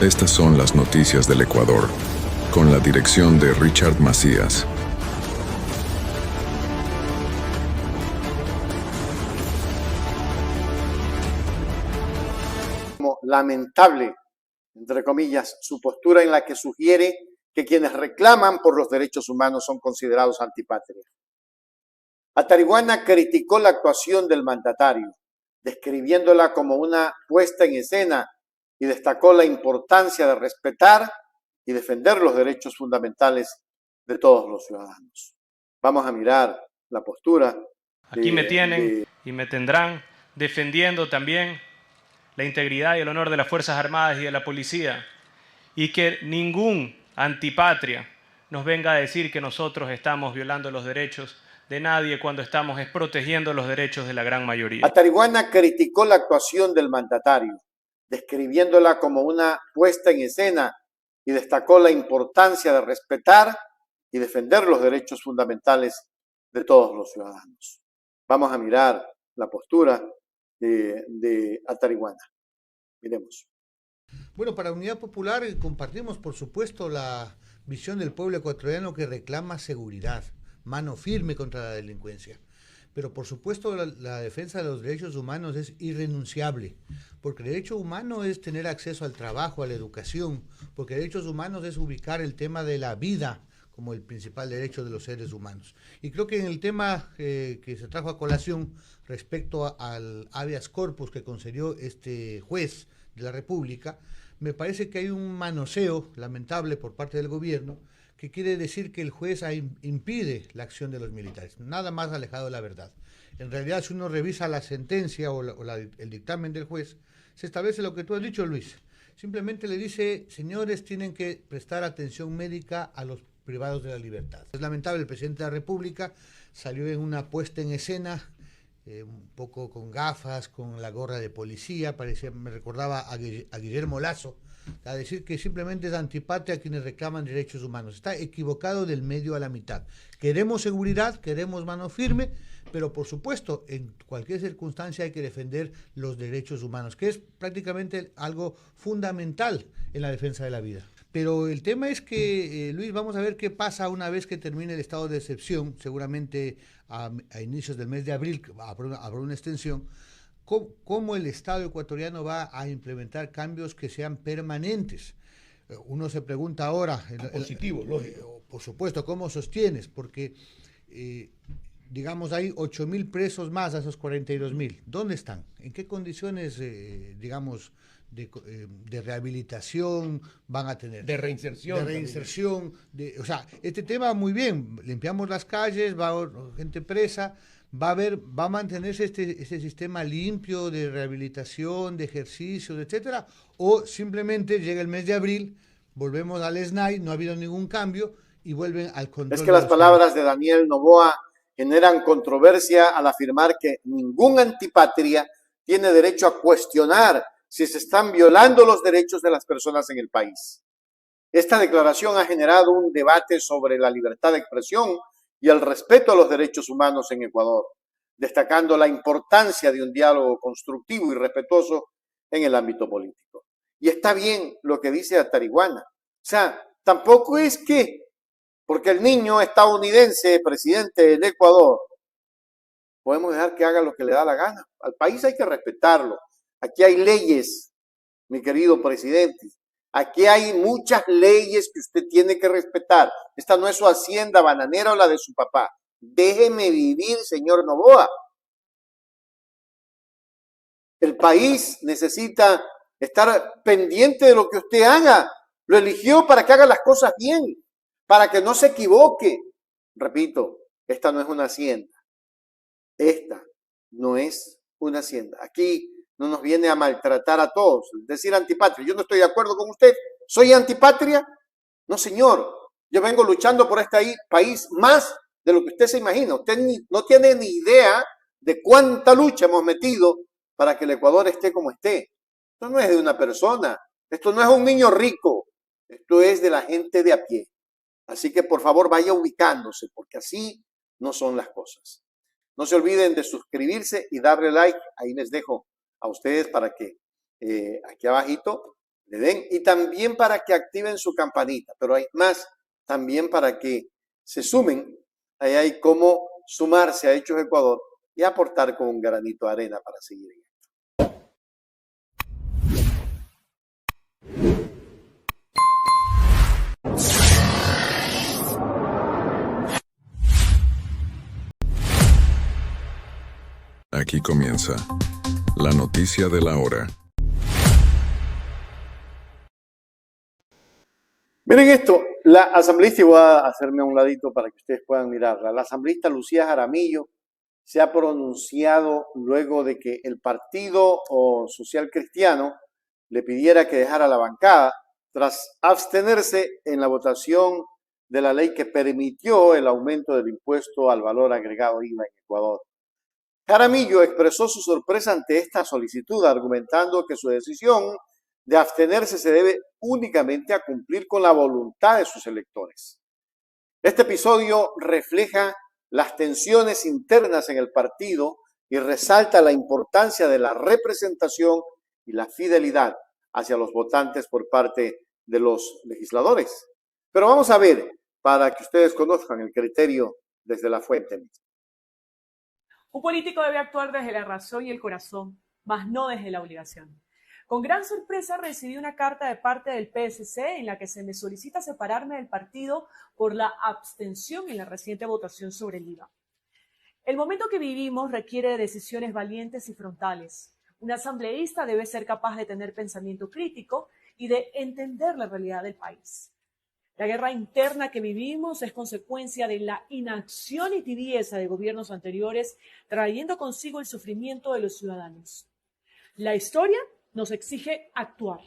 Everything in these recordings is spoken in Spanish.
Estas son las noticias del Ecuador, con la dirección de Richard Macías. Como lamentable, entre comillas, su postura en la que sugiere que quienes reclaman por los derechos humanos son considerados antipatria. Atarihuana criticó la actuación del mandatario, describiéndola como una puesta en escena y destacó la importancia de respetar y defender los derechos fundamentales de todos los ciudadanos. Vamos a mirar la postura. Aquí me tienen y me tendrán defendiendo también la integridad y el honor de las Fuerzas Armadas y de la policía, y que ningún antipatria nos venga a decir que nosotros estamos violando los derechos de nadie cuando estamos protegiendo los derechos de la gran mayoría. Atarihuana criticó la actuación del mandatario, describiéndola como una puesta en escena y destacó la importancia de respetar y defender los derechos fundamentales de todos los ciudadanos. Vamos a mirar la postura de Atarihuana. Miremos. Bueno, para Unidad Popular compartimos, por supuesto, la visión del pueblo ecuatoriano que reclama seguridad, mano firme contra la delincuencia. Pero por supuesto la defensa de los derechos humanos es irrenunciable, porque el derecho humano es tener acceso al trabajo, a la educación, porque derechos humanos es ubicar el tema de la vida como el principal derecho de los seres humanos. Y creo que en el tema que se trajo a colación respecto al habeas corpus que concedió este juez de la República, me parece que hay un manoseo lamentable por parte del gobierno que quiere decir que el juez impide la acción de los militares, nada más alejado de la verdad. En realidad, si uno revisa la sentencia o el dictamen del juez, se establece lo que tú has dicho, Luis. Simplemente le dice, señores, tienen que prestar atención médica a los privados de la libertad. Es lamentable, el presidente de la República salió en una puesta en escena, un poco con gafas, con la gorra de policía, me recordaba a Guillermo Lasso, a decir que simplemente es antipatria a quienes reclaman derechos humanos. Está equivocado del medio a la mitad. Queremos seguridad, queremos mano firme, pero por supuesto, en cualquier circunstancia hay que defender los derechos humanos, que es prácticamente algo fundamental en la defensa de la vida. Pero el tema es que, Luis, vamos a ver qué pasa una vez que termine el estado de excepción, seguramente a inicios del mes de abril habrá una extensión. ¿Cómo el Estado ecuatoriano va a implementar cambios que sean permanentes? Uno se pregunta ahora... Positivo, lógico. Por supuesto, ¿cómo sostienes? Porque, digamos, hay 8.000 presos más a esos 42.000. ¿Dónde están? ¿En qué condiciones, digamos, de rehabilitación van a tener? De reinserción. De reinserción. O sea, este tema muy bien. Limpiamos las calles, va a haber gente presa... Va a mantenerse este sistema limpio de rehabilitación, de ejercicios, etcétera, o simplemente llega el mes de abril, volvemos al SNAI, no ha habido ningún cambio y vuelven al control. Es que las palabras de Daniel Noboa generan controversia al afirmar que ningún antipatria tiene derecho a cuestionar si se están violando los derechos de las personas en el país. Esta declaración ha generado un debate sobre la libertad de expresión y el respeto a los derechos humanos en Ecuador, destacando la importancia de un diálogo constructivo y respetuoso en el ámbito político. Y está bien lo que dice Atarihuana. O sea, tampoco es que, porque el niño estadounidense, presidente del Ecuador, podemos dejar que haga lo que le da la gana. Al país hay que respetarlo. Aquí hay leyes, mi querido presidente. Aquí hay muchas leyes que usted tiene que respetar. Esta no es su hacienda bananera o la de su papá. Déjeme vivir, señor Noboa. El país necesita estar pendiente de lo que usted haga. Lo eligió para que haga las cosas bien, para que no se equivoque. Repito, esta no es una hacienda. Esta no es una hacienda. Aquí no nos viene a maltratar a todos, decir antipatria. Yo no estoy de acuerdo con usted. ¿Soy antipatria? No, señor. Yo vengo luchando por este país más de lo que usted se imagina. Usted no tiene ni idea de cuánta lucha hemos metido para que el Ecuador esté como esté. Esto no es de una persona. Esto no es un niño rico. Esto es de la gente de a pie. Así que por favor vaya ubicándose, porque así no son las cosas. No se olviden de suscribirse y darle like. Ahí les dejo a ustedes para que aquí abajito le den y también para que activen su campanita, pero hay más también para que se sumen. Ahí hay cómo sumarse a Hechos Ecuador y aportar con un granito de arena para seguir. Aquí comienza la noticia de la hora. Miren esto, la asambleísta, y voy a hacerme a un ladito para que ustedes puedan mirarla, la asambleísta Lucía Jaramillo se ha pronunciado luego de que el Partido Social Cristiano le pidiera que dejara la bancada tras abstenerse en la votación de la ley que permitió el aumento del impuesto al valor agregado IVA en Ecuador. Jaramillo expresó su sorpresa ante esta solicitud, argumentando que su decisión de abstenerse se debe únicamente a cumplir con la voluntad de sus electores. Este episodio refleja las tensiones internas en el partido y resalta la importancia de la representación y la fidelidad hacia los votantes por parte de los legisladores. Pero vamos a ver, para que ustedes conozcan el criterio desde la fuente misma. Un político debe actuar desde la razón y el corazón, mas no desde la obligación. Con gran sorpresa recibí una carta de parte del PSC en la que se me solicita separarme del partido por la abstención en la reciente votación sobre el IVA. El momento que vivimos requiere de decisiones valientes y frontales. Un asambleísta debe ser capaz de tener pensamiento crítico y de entender la realidad del país. La guerra interna que vivimos es consecuencia de la inacción y tibieza de gobiernos anteriores, trayendo consigo el sufrimiento de los ciudadanos. La historia nos exige actuar.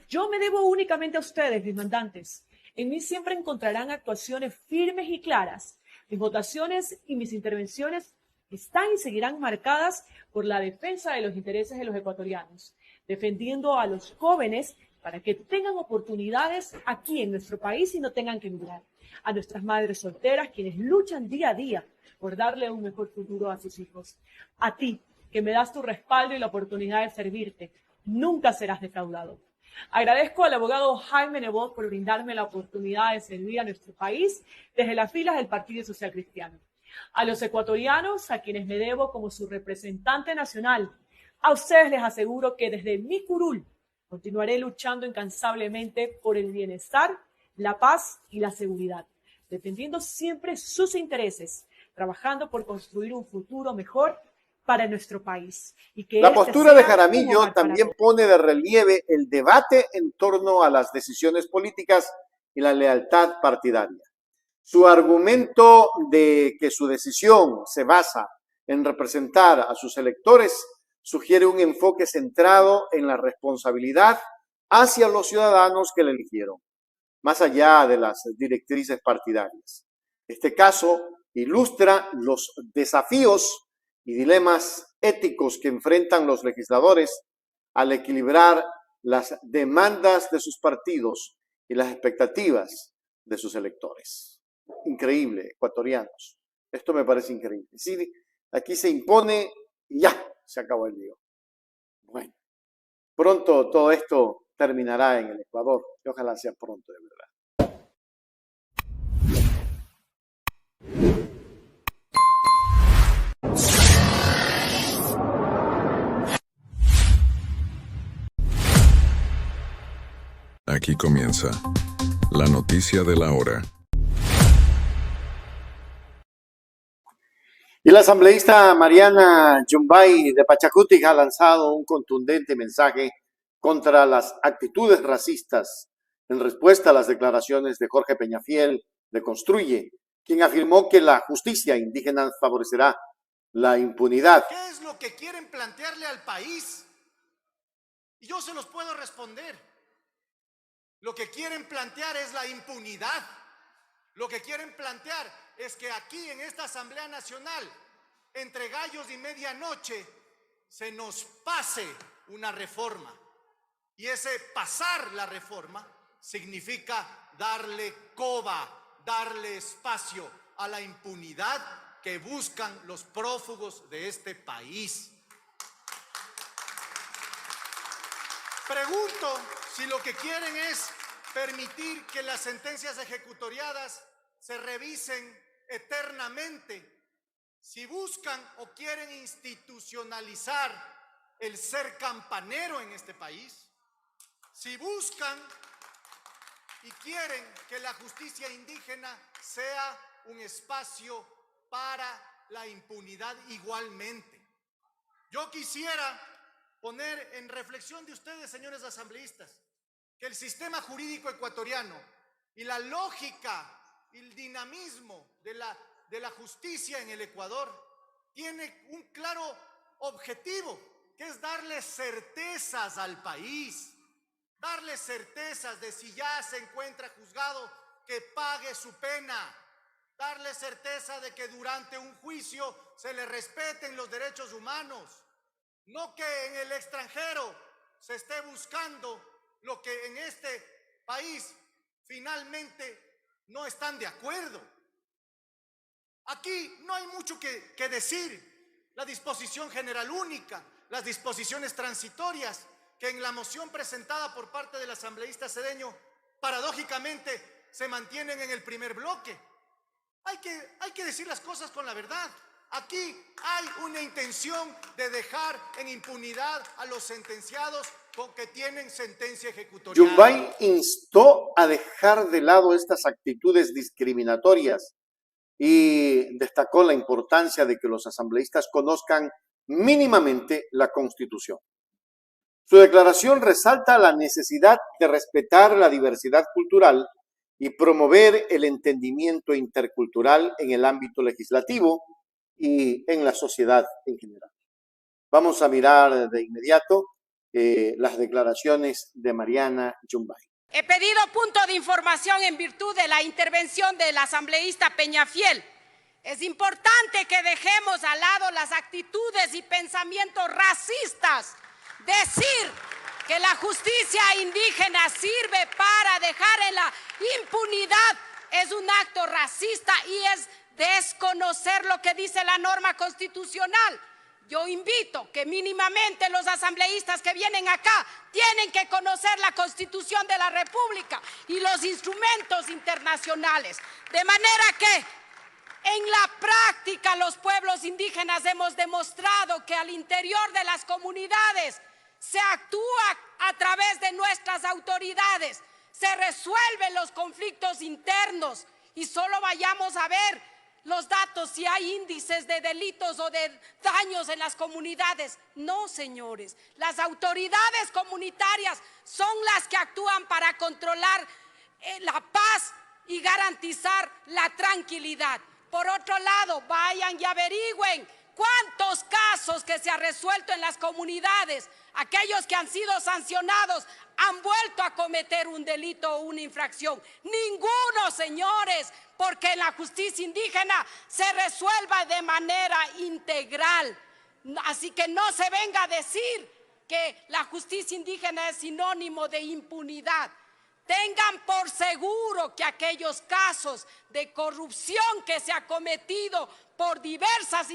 Yo me debo únicamente a ustedes, mis mandantes. En mí siempre encontrarán actuaciones firmes y claras. Mis votaciones y mis intervenciones están y seguirán marcadas por la defensa de los intereses de los ecuatorianos, defendiendo a los jóvenes para que tengan oportunidades aquí en nuestro país y no tengan que emigrar. A nuestras madres solteras, quienes luchan día a día por darle un mejor futuro a sus hijos. A ti, que me das tu respaldo y la oportunidad de servirte. Nunca serás defraudado. Agradezco al abogado Jaime Nebot por brindarme la oportunidad de servir a nuestro país desde las filas del Partido Social Cristiano. A los ecuatorianos, a quienes me debo como su representante nacional, a ustedes les aseguro que desde mi curul continuaré luchando incansablemente por el bienestar, la paz y la seguridad, defendiendo siempre sus intereses, trabajando por construir un futuro mejor para nuestro país. Y que la postura de Jaramillo también pone de relieve el debate en torno a las decisiones políticas y la lealtad partidaria. Su argumento de que su decisión se basa en representar a sus electores sugiere un enfoque centrado en la responsabilidad hacia los ciudadanos que le eligieron, más allá de las directrices partidarias. Este caso ilustra los desafíos y dilemas éticos que enfrentan los legisladores al equilibrar las demandas de sus partidos y las expectativas de sus electores. Increíble, ecuatorianos. Esto me parece increíble. Sí, aquí se impone y ya, se acabó el lío. Bueno, pronto todo esto terminará en el Ecuador y ojalá sea pronto, de verdad. Aquí comienza la noticia de la hora. Y la asambleísta Mariana Yumbay de Pachacutic ha lanzado un contundente mensaje contra las actitudes racistas en respuesta a las declaraciones de Jorge Peñafiel de Construye, quien afirmó que la justicia indígena favorecerá la impunidad. ¿Qué es lo que quieren plantearle al país? Y yo se los puedo responder. Lo que quieren plantear es la impunidad. Lo que quieren plantear es que aquí en esta Asamblea Nacional, entre gallos y medianoche, se nos pase una reforma. Y ese pasar la reforma significa darle coba, darle espacio a la impunidad que buscan los prófugos de este país. pregunto si lo que quieren es permitir que las sentencias ejecutoriadas se revisen eternamente, si buscan o quieren institucionalizar el ser campanero en este país, si buscan y quieren que la justicia indígena sea un espacio para la impunidad igualmente. Yo quisiera poner en reflexión de ustedes, señores asambleístas, que el sistema jurídico ecuatoriano y la lógica y el dinamismo de la justicia en el Ecuador tiene un claro objetivo, que es darle certezas al país, darle certezas de si ya se encuentra juzgado, que pague su pena, darle certeza de que durante un juicio se le respeten los derechos humanos, no que en el extranjero se esté buscando lo que en este país finalmente no están de acuerdo. Aquí no hay mucho que decir. La disposición general única, las disposiciones transitorias, que en la moción presentada por parte del asambleísta Cedeño, paradójicamente se mantienen en el primer bloque. Hay que decir las cosas con la verdad. Aquí hay una intención de dejar en impunidad a los sentenciados que tienen sentencia ejecutorial. Yumbay instó a dejar de lado estas actitudes discriminatorias y destacó la importancia de que los asambleístas conozcan mínimamente la Constitución. Su declaración resalta la necesidad de respetar la diversidad cultural y promover el entendimiento intercultural en el ámbito legislativo y en la sociedad en general. Vamos a mirar de inmediato las declaraciones de Mariana Yumbay. He pedido punto de información en virtud de la intervención del asambleísta Peñafiel. Es importante que dejemos al lado las actitudes y pensamientos racistas. Decir que la justicia indígena sirve para dejar en la impunidad es un acto racista y es desconocer lo que dice la norma constitucional. Yo invito que mínimamente los asambleístas que vienen acá tienen que conocer la Constitución de la República y los instrumentos internacionales. De manera que en la práctica los pueblos indígenas hemos demostrado que al interior de las comunidades se actúa a través de nuestras autoridades, se resuelven los conflictos internos y solo vayamos a ver los datos, si hay índices de delitos o de daños en las comunidades. No, señores, las autoridades comunitarias son las que actúan para controlar la paz y garantizar la tranquilidad. Por otro lado, vayan y averigüen cuántos casos que se han resuelto en las comunidades. Aquellos que han sido sancionados han vuelto a cometer un delito o una infracción. Ninguno, señores, porque en la justicia indígena se resuelva de manera integral. Así que no se venga a decir que la justicia indígena es sinónimo de impunidad. Tengan por seguro que aquellos casos de corrupción que se ha cometido por diversas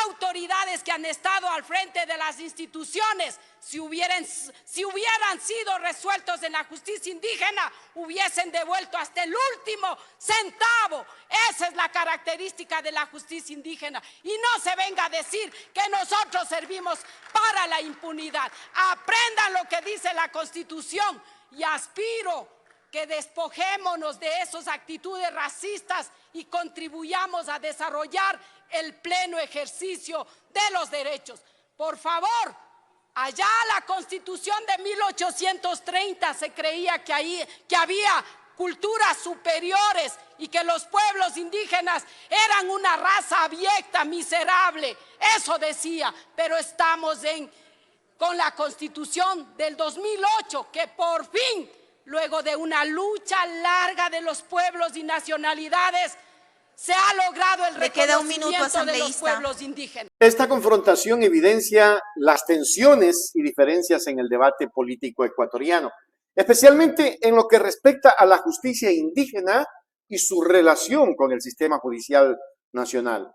autoridades que han estado al frente de las instituciones, si hubieran sido resueltos en la justicia indígena, hubiesen devuelto hasta el último centavo. Esa es la característica de la justicia indígena. Y no se venga a decir que nosotros servimos para la impunidad. Aprendan lo que dice la Constitución y aspiro que despojémonos de esas actitudes racistas y contribuyamos a desarrollar el pleno ejercicio de los derechos. Por favor, allá la Constitución de 1830 se creía que había culturas superiores y que los pueblos indígenas eran una raza abyecta, miserable. Eso decía, pero estamos con la Constitución del 2008, que por fin, luego de una lucha larga de los pueblos y nacionalidades, se ha logrado el reconocimiento de los pueblos indígenas. Esta confrontación evidencia las tensiones y diferencias en el debate político ecuatoriano, especialmente en lo que respecta a la justicia indígena y su relación con el sistema judicial nacional.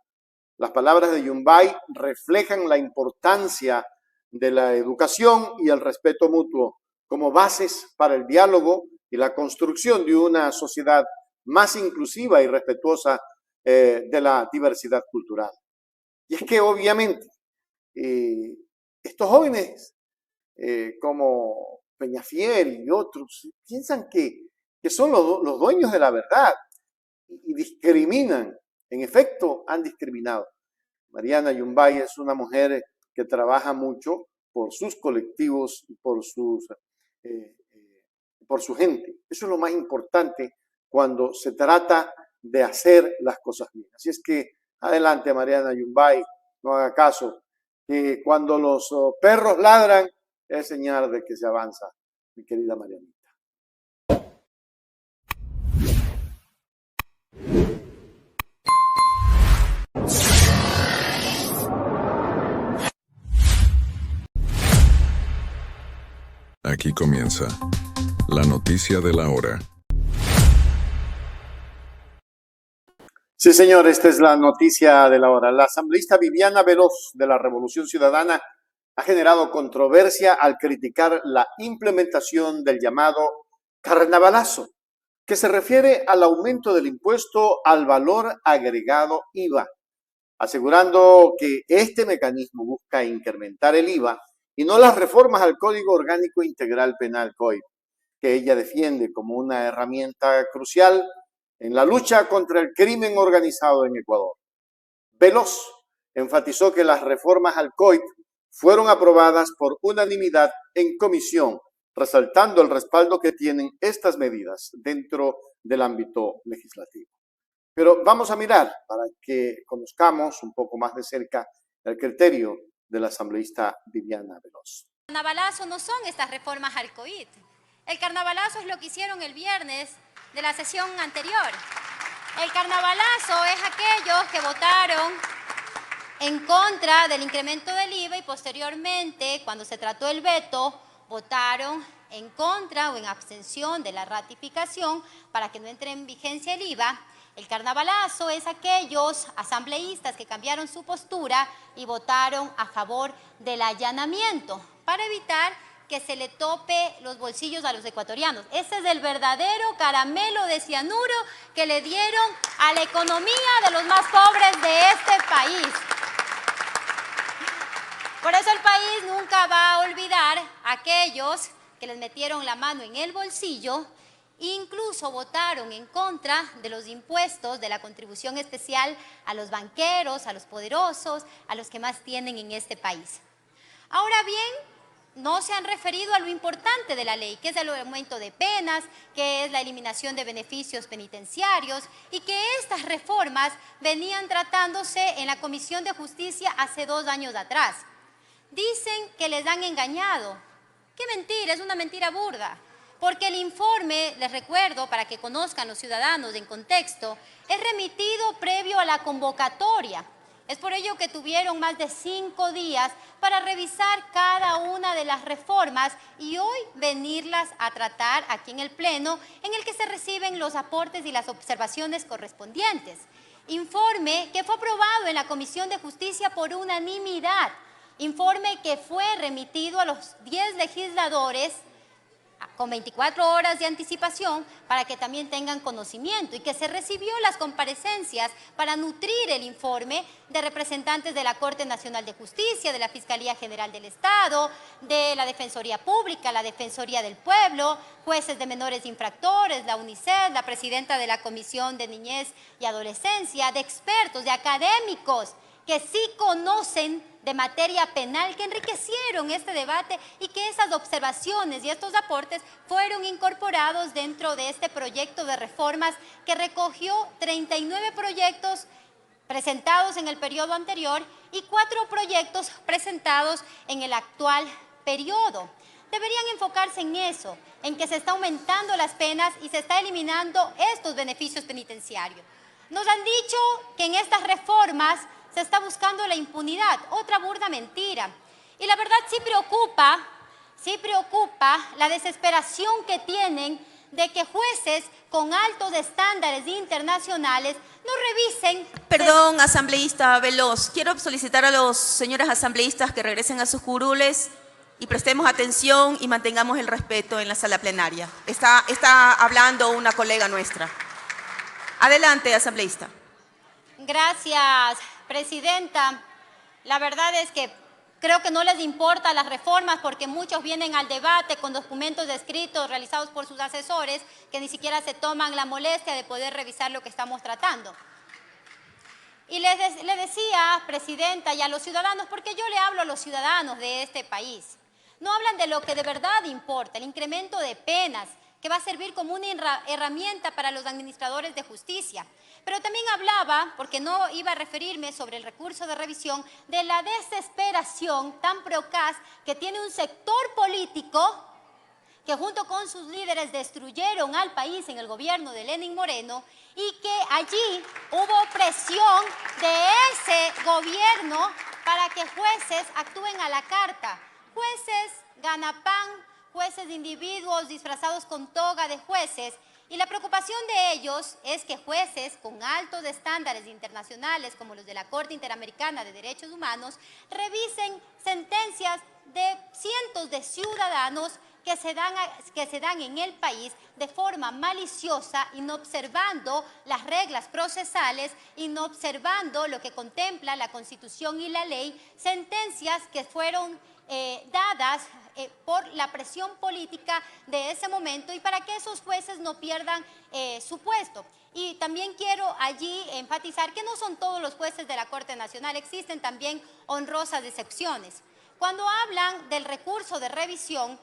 Las palabras de Yumbay reflejan la importancia de la educación y el respeto mutuo como bases para el diálogo y la construcción de una sociedad más inclusiva y respetuosa de la diversidad cultural. Y es que obviamente estos jóvenes como Peñafiel y otros piensan que son los dueños de la verdad y discriminan. En efecto, han discriminado. Mariana Yumbay es una mujer que trabaja mucho por sus colectivos y por su gente. Eso es lo más importante cuando se trata de hacer las cosas bien. Así es que adelante, Mariana Yumbay, no haga caso, que cuando los perros ladran es señal de que se avanza, mi querida Marianita. Aquí comienza la noticia de la hora. Sí, señor, esta es la noticia de la hora. La asambleísta Viviana Veloz de la Revolución Ciudadana ha generado controversia al criticar la implementación del llamado carnavalazo, que se refiere al aumento del impuesto al valor agregado IVA, asegurando que este mecanismo busca incrementar el IVA y no las reformas al Código Orgánico Integral Penal, COIP, que ella defiende como una herramienta crucial en la lucha contra el crimen organizado en Ecuador. Veloz enfatizó que las reformas al COIP fueron aprobadas por unanimidad en comisión, resaltando el respaldo que tienen estas medidas dentro del ámbito legislativo. Pero vamos a mirar para que conozcamos un poco más de cerca el criterio de la asambleísta Viviana Veloz. El carnavalazo no son estas reformas al COIP. El carnavalazo es lo que hicieron el viernes de la sesión anterior. El carnavalazo es aquellos que votaron en contra del incremento del IVA y posteriormente, cuando se trató el veto, votaron en contra o en abstención de la ratificación para que no entre en vigencia el IVA. El carnavalazo es aquellos asambleístas que cambiaron su postura y votaron a favor del allanamiento para evitar que se le tope los bolsillos a los ecuatorianos. Ese es el verdadero caramelo de cianuro que le dieron a la economía de los más pobres de este país. Por eso el país nunca va a olvidar a aquellos que les metieron la mano en el bolsillo, incluso votaron en contra de los impuestos de la contribución especial a los banqueros, a los poderosos, a los que más tienen en este país. Ahora bien, no se han referido a lo importante de la ley, que es el aumento de penas, que es la eliminación de beneficios penitenciarios y que estas reformas venían tratándose en la Comisión de Justicia hace 2 años atrás. Dicen que les han engañado. ¡Qué mentira! Es una mentira burda. Porque el informe, les recuerdo, para que conozcan los ciudadanos en contexto, es remitido previo a la convocatoria. Es por ello que tuvieron más de 5 días para revisar cada una de las reformas y hoy venirlas a tratar aquí en el Pleno, en el que se reciben los aportes y las observaciones correspondientes. Informe que fue aprobado en la Comisión de Justicia por unanimidad. Informe que fue remitido a los 10 legisladores con 24 horas de anticipación para que también tengan conocimiento y que se recibió las comparecencias para nutrir el informe de representantes de la Corte Nacional de Justicia, de la Fiscalía General del Estado, de la Defensoría Pública, la Defensoría del Pueblo, jueces de menores infractores, la UNICEF, la presidenta de la Comisión de Niñez y Adolescencia, de expertos, de académicos que sí conocen de materia penal, que enriquecieron este debate y que esas observaciones y estos aportes fueron incorporados dentro de este proyecto de reformas que recogió 39 proyectos presentados en el periodo anterior y 4 proyectos presentados en el actual periodo. Deberían enfocarse en eso, en que se está aumentando las penas y se está eliminando estos beneficios penitenciarios. Nos han dicho que en estas reformas se está buscando la impunidad, otra burda mentira. Y la verdad sí preocupa la desesperación que tienen de que jueces con altos estándares internacionales no revisen... Perdón, asambleísta Veloz. Quiero solicitar a los señores asambleístas que regresen a sus curules y prestemos atención y mantengamos el respeto en la sala plenaria. Está hablando una colega nuestra. Adelante, asambleísta. Gracias, presidenta. La verdad es que creo que no les importa las reformas porque muchos vienen al debate con documentos escritos realizados por sus asesores que ni siquiera se toman la molestia de poder revisar lo que estamos tratando. Y le decía, presidenta, y a los ciudadanos, porque yo le hablo a los ciudadanos de este país, no hablan de lo que de verdad importa, el incremento de penas, que va a servir como una herramienta para los administradores de justicia. Pero también hablaba, porque no iba a referirme sobre el recurso de revisión, de la desesperación tan procaz que tiene un sector político que junto con sus líderes destruyeron al país en el gobierno de Lenín Moreno y que allí hubo presión de ese gobierno para que jueces actúen a la carta. Jueces ganapán, jueces de individuos disfrazados con toga de jueces. Y la preocupación de ellos es que jueces con altos estándares internacionales como los de la Corte Interamericana de Derechos Humanos revisen sentencias de cientos de ciudadanos que se dan en el país de forma maliciosa y no observando las reglas procesales y no observando lo que contempla la Constitución y la ley, sentencias que fueron dadas por la presión política de ese momento y para que esos jueces no pierdan su puesto. Y también quiero allí enfatizar que no son todos los jueces de la Corte Nacional, existen también honrosas excepciones. Cuando hablan del recurso de revisión,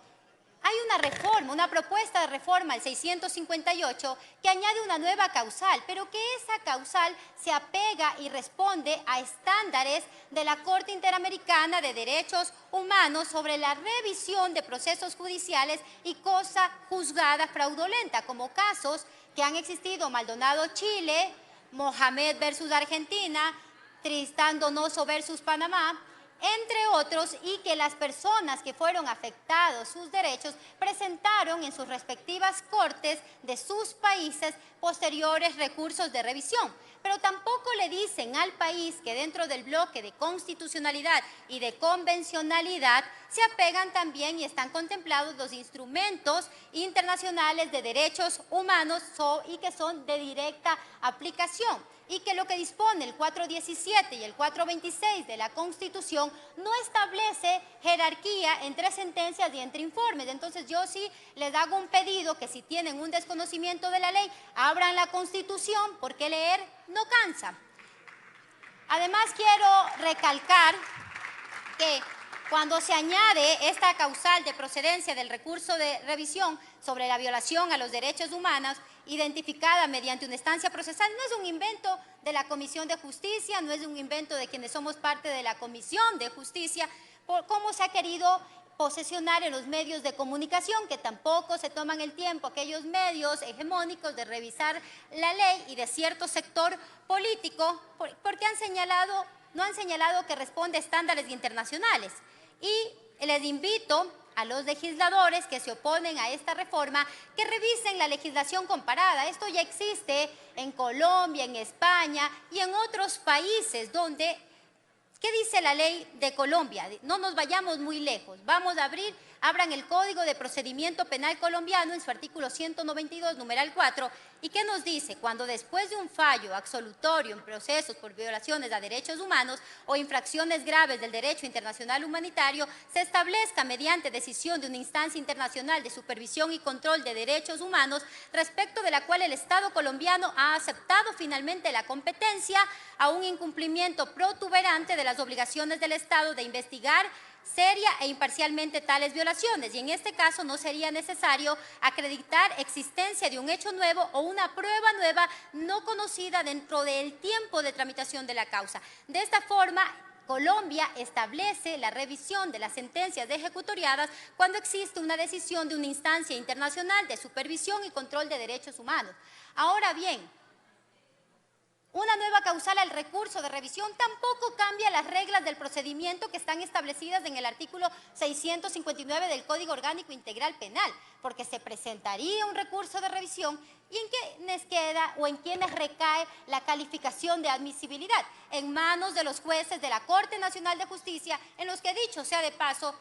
hay una reforma, una propuesta de reforma, el 658, que añade una nueva causal, pero que esa causal se apega y responde a estándares de la Corte Interamericana de Derechos Humanos sobre la revisión de procesos judiciales y cosa juzgada fraudulenta, como casos que han existido Maldonado Chile, Mohamed versus Argentina, Tristán Donoso versus Panamá, entre otros, y que las personas que fueron afectados sus derechos presentaron en sus respectivas cortes de sus países posteriores recursos de revisión. Pero tampoco le dicen al país que dentro del bloque de constitucionalidad y de convencionalidad se apegan también y están contemplados los instrumentos internacionales de derechos humanos y que son de directa aplicación. Y que lo que dispone el 417 y el 426 de la Constitución no establece jerarquía entre sentencias y entre informes. Entonces yo sí les hago un pedido que si tienen un desconocimiento de la ley, abran la Constitución porque leer no cansa. Además quiero recalcar que cuando se añade esta causal de procedencia del recurso de revisión sobre la violación a los derechos humanos, identificada mediante una instancia procesal, no es un invento de la Comisión de Justicia, no es un invento de quienes somos parte de la Comisión de Justicia, por cómo se ha querido posesionar en los medios de comunicación, que tampoco se toman el tiempo, aquellos medios hegemónicos, de revisar la ley y de cierto sector político, porque no han señalado que responde a estándares internacionales. Y les invito a los legisladores que se oponen a esta reforma que revisen la legislación comparada. Esto ya existe en Colombia, en España y en otros países donde... ¿Qué dice la ley de Colombia? No nos vayamos muy lejos. Vamos a abran el Código de Procedimiento Penal colombiano en su artículo 192, numeral 4. ¿Y qué nos dice? Cuando después de un fallo absolutorio en procesos por violaciones a derechos humanos o infracciones graves del derecho internacional humanitario, se establezca mediante decisión de una instancia internacional de supervisión y control de derechos humanos, respecto de la cual el Estado colombiano ha aceptado finalmente la competencia a un incumplimiento protuberante de las obligaciones del Estado de investigar seria e imparcialmente tales violaciones, y en este caso no sería necesario acreditar existencia de un hecho nuevo o una prueba nueva no conocida dentro del tiempo de tramitación de la causa. De esta forma, Colombia establece la revisión de las sentencias ejecutoriadas cuando existe una decisión de una instancia internacional de supervisión y control de derechos humanos. Ahora bien, una nueva causal al recurso de revisión tampoco cambia las reglas del procedimiento que están establecidas en el artículo 659 del Código Orgánico Integral Penal, porque se presentaría un recurso de revisión y en quienes queda o en quienes recae la calificación de admisibilidad, en manos de los jueces de la Corte Nacional de Justicia, en los que, dicho sea de paso,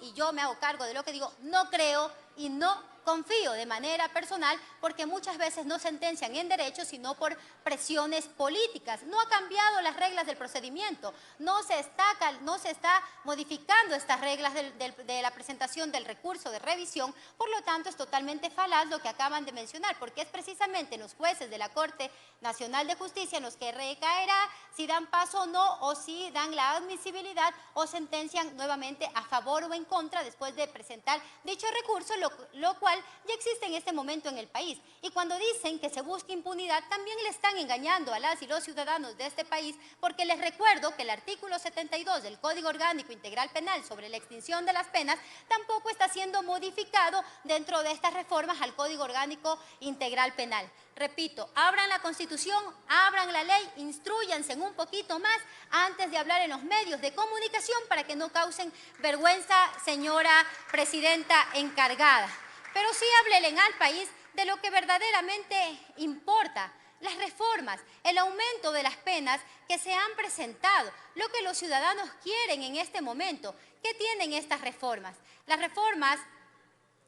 y yo me hago cargo de lo que digo, no creo y no confío de manera personal, porque muchas veces no sentencian en derecho, sino por presiones políticas. No ha cambiado las reglas del procedimiento, no se está modificando estas reglas de la presentación del recurso de revisión, por lo tanto es totalmente falaz lo que acaban de mencionar, porque es precisamente en los jueces de la Corte Nacional de Justicia en los que recaerá si dan paso o no, o si dan la admisibilidad o sentencian nuevamente a favor o en contra después de presentar dicho recurso, lo cual ya existe en este momento en el país. Y cuando dicen que se busca impunidad, también le están engañando a las y los ciudadanos de este país, porque les recuerdo que el artículo 72 del Código Orgánico Integral Penal sobre la extinción de las penas tampoco está siendo modificado dentro de estas reformas al Código Orgánico Integral Penal. Repito, abran la Constitución, abran la ley, instrúyanse un poquito más antes de hablar en los medios de comunicación para que no causen vergüenza, señora presidenta encargada. Pero sí háblele al país de lo que verdaderamente importa, las reformas, el aumento de las penas que se han presentado, lo que los ciudadanos quieren en este momento. ¿Qué tienen estas reformas? Las reformas: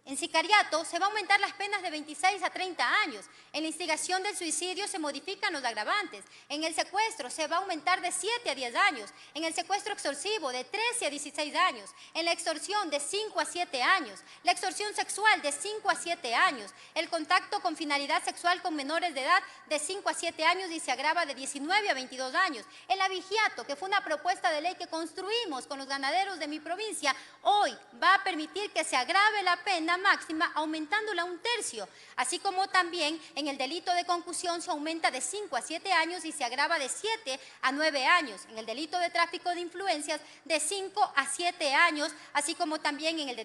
en sicariato se va a aumentar las penas de 26 a 30 años. En la instigación del suicidio se modifican los agravantes. En el secuestro se va a aumentar de 7 a 10 años. En el secuestro extorsivo de 13 a 16 años. En la extorsión de 5 a 7 años. La extorsión sexual de 5 a 7 años. El contacto con finalidad sexual con menores de edad de 5 a 7 años y se agrava de 19 a 22 años. El abigeato, que fue una propuesta de ley que construimos con los ganaderos de mi provincia, hoy va a permitir que se agrave la pena máxima aumentándola un tercio, así como también en el delito de concusión se aumenta de 5 a 7 años y se agrava de 7 a 9 años, en el delito de tráfico de influencias de 5 a 7 años, así como también en el de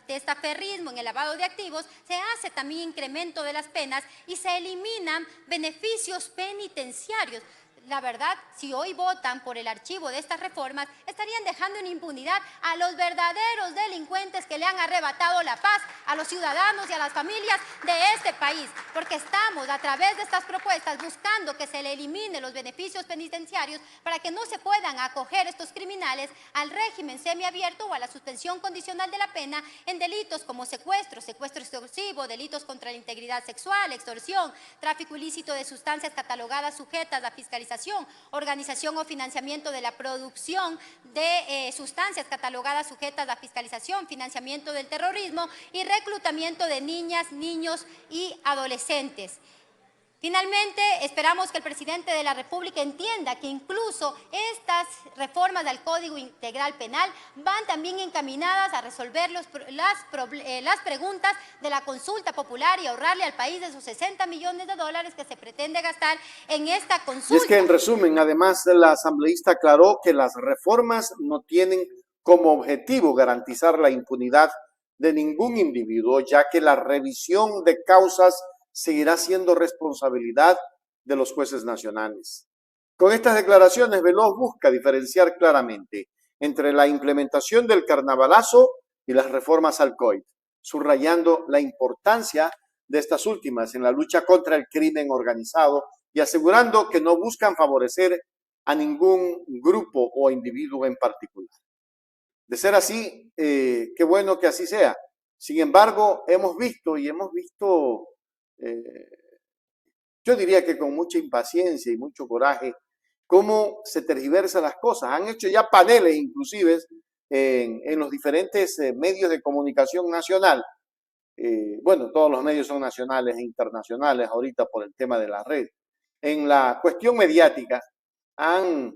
testaferrismo, en el lavado de activos, se hace también incremento de las penas y se eliminan beneficios penitenciarios. La verdad, si hoy votan por el archivo de estas reformas, estarían dejando en impunidad a los verdaderos delincuentes que le han arrebatado la paz a los ciudadanos y a las familias de este país, porque estamos a través de estas propuestas buscando que se le elimine los beneficios penitenciarios para que no se puedan acoger estos criminales al régimen semiabierto o a la suspensión condicional de la pena en delitos como secuestro, secuestro extorsivo, delitos contra la integridad sexual, extorsión, tráfico ilícito de sustancias catalogadas sujetas a fiscalización, organización o financiamiento de la producción de sustancias catalogadas sujetas a fiscalización, financiamiento del terrorismo y reclutamiento de niñas, niños y adolescentes. Finalmente, esperamos que el presidente de la República entienda que incluso estas reformas del Código Integral Penal van también encaminadas a resolver las preguntas de la consulta popular y ahorrarle al país esos 60 millones de dólares que se pretende gastar en esta consulta. Y es que, en resumen, además, la asambleísta aclaró que las reformas no tienen como objetivo garantizar la impunidad de ningún individuo, ya que la revisión de causas seguirá siendo responsabilidad de los jueces nacionales. Con estas declaraciones, Veloz busca diferenciar claramente entre la implementación del carnavalazo y las reformas al COIP, subrayando la importancia de estas últimas en la lucha contra el crimen organizado y asegurando que no buscan favorecer a ningún grupo o individuo en particular. De ser así, qué bueno que así sea. Sin embargo, hemos visto yo diría que con mucha impaciencia y mucho coraje, cómo se tergiversan las cosas. Han hecho ya paneles inclusive en los diferentes medios de comunicación nacional. Bueno, todos los medios son nacionales e internacionales ahorita por el tema de la red. En la cuestión mediática han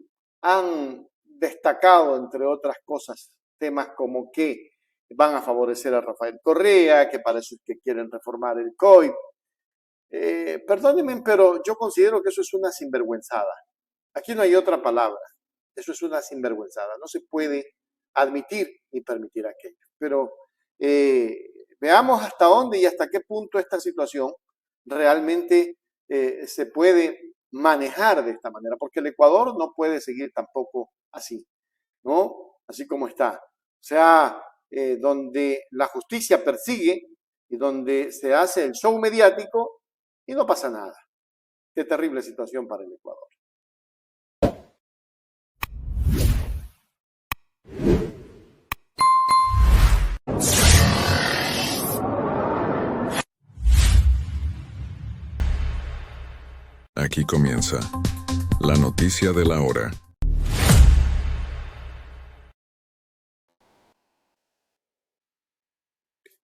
destacado, entre otras cosas, temas como que van a favorecer a Rafael Correa, que para eso es que quieren reformar el COIP. Perdónenme, pero yo considero que eso es una sinvergüenzada. Aquí no hay otra palabra. Eso es una sinvergüenzada. No se puede admitir ni permitir aquello. Pero veamos hasta dónde y hasta qué punto esta situación realmente se puede manejar de esta manera, porque el Ecuador no puede seguir tampoco así, ¿no? Así como está. O sea, donde la justicia persigue y donde se hace el show mediático y no pasa nada. Qué terrible situación para el Ecuador. Aquí comienza la noticia de la hora.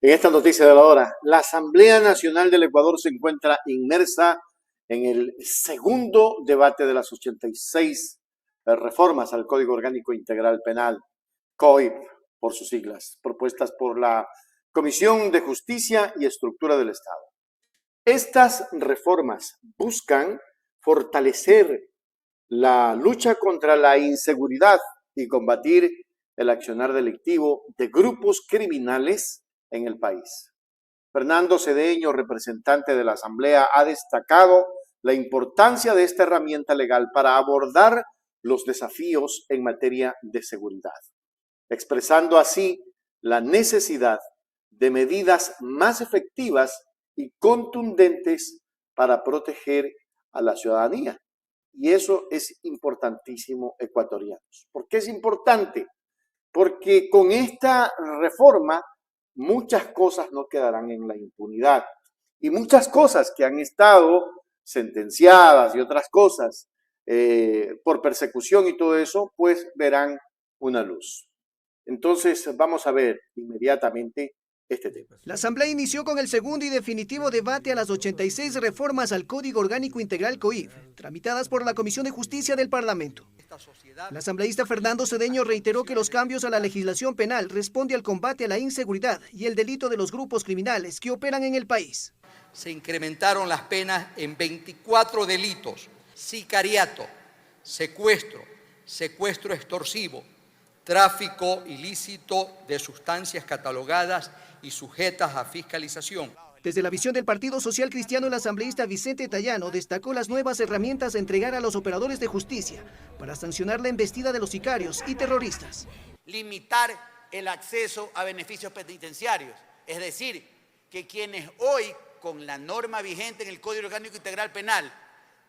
En esta noticia de la hora, la Asamblea Nacional del Ecuador se encuentra inmersa en el segundo debate de las 86 reformas al Código Orgánico Integral Penal, COIP por sus siglas, propuestas por la Comisión de Justicia y Estructura del Estado. Estas reformas buscan fortalecer la lucha contra la inseguridad y combatir el accionar delictivo de grupos criminales en el país. Fernando Cedeño, representante de la Asamblea, ha destacado la importancia de esta herramienta legal para abordar los desafíos en materia de seguridad, expresando así la necesidad de medidas más efectivas y contundentes para proteger a la ciudadanía. Y eso es importantísimo, ecuatorianos. ¿Por qué es importante? Porque con esta reforma muchas cosas no quedarán en la impunidad y muchas cosas que han estado sentenciadas y otras cosas por persecución y todo eso, pues verán una luz. Entonces vamos a ver inmediatamente este tema. La Asamblea inició con el segundo y definitivo debate a las 86 reformas al Código Orgánico Integral COIP, tramitadas por la Comisión de Justicia del Parlamento. El asambleísta Fernando Cedeño reiteró que los cambios a la legislación penal responden al combate a la inseguridad y el delito de los grupos criminales que operan en el país. Se incrementaron las penas en 24 delitos: sicariato, secuestro, secuestro extorsivo, tráfico ilícito de sustancias catalogadas y sujetas a fiscalización. Desde la visión del Partido Social Cristiano, el asambleísta Vicente Tallano destacó las nuevas herramientas a entregar a los operadores de justicia para sancionar la embestida de los sicarios y terroristas. Limitar el acceso a beneficios penitenciarios, es decir, que quienes hoy, con la norma vigente en el Código Orgánico Integral Penal,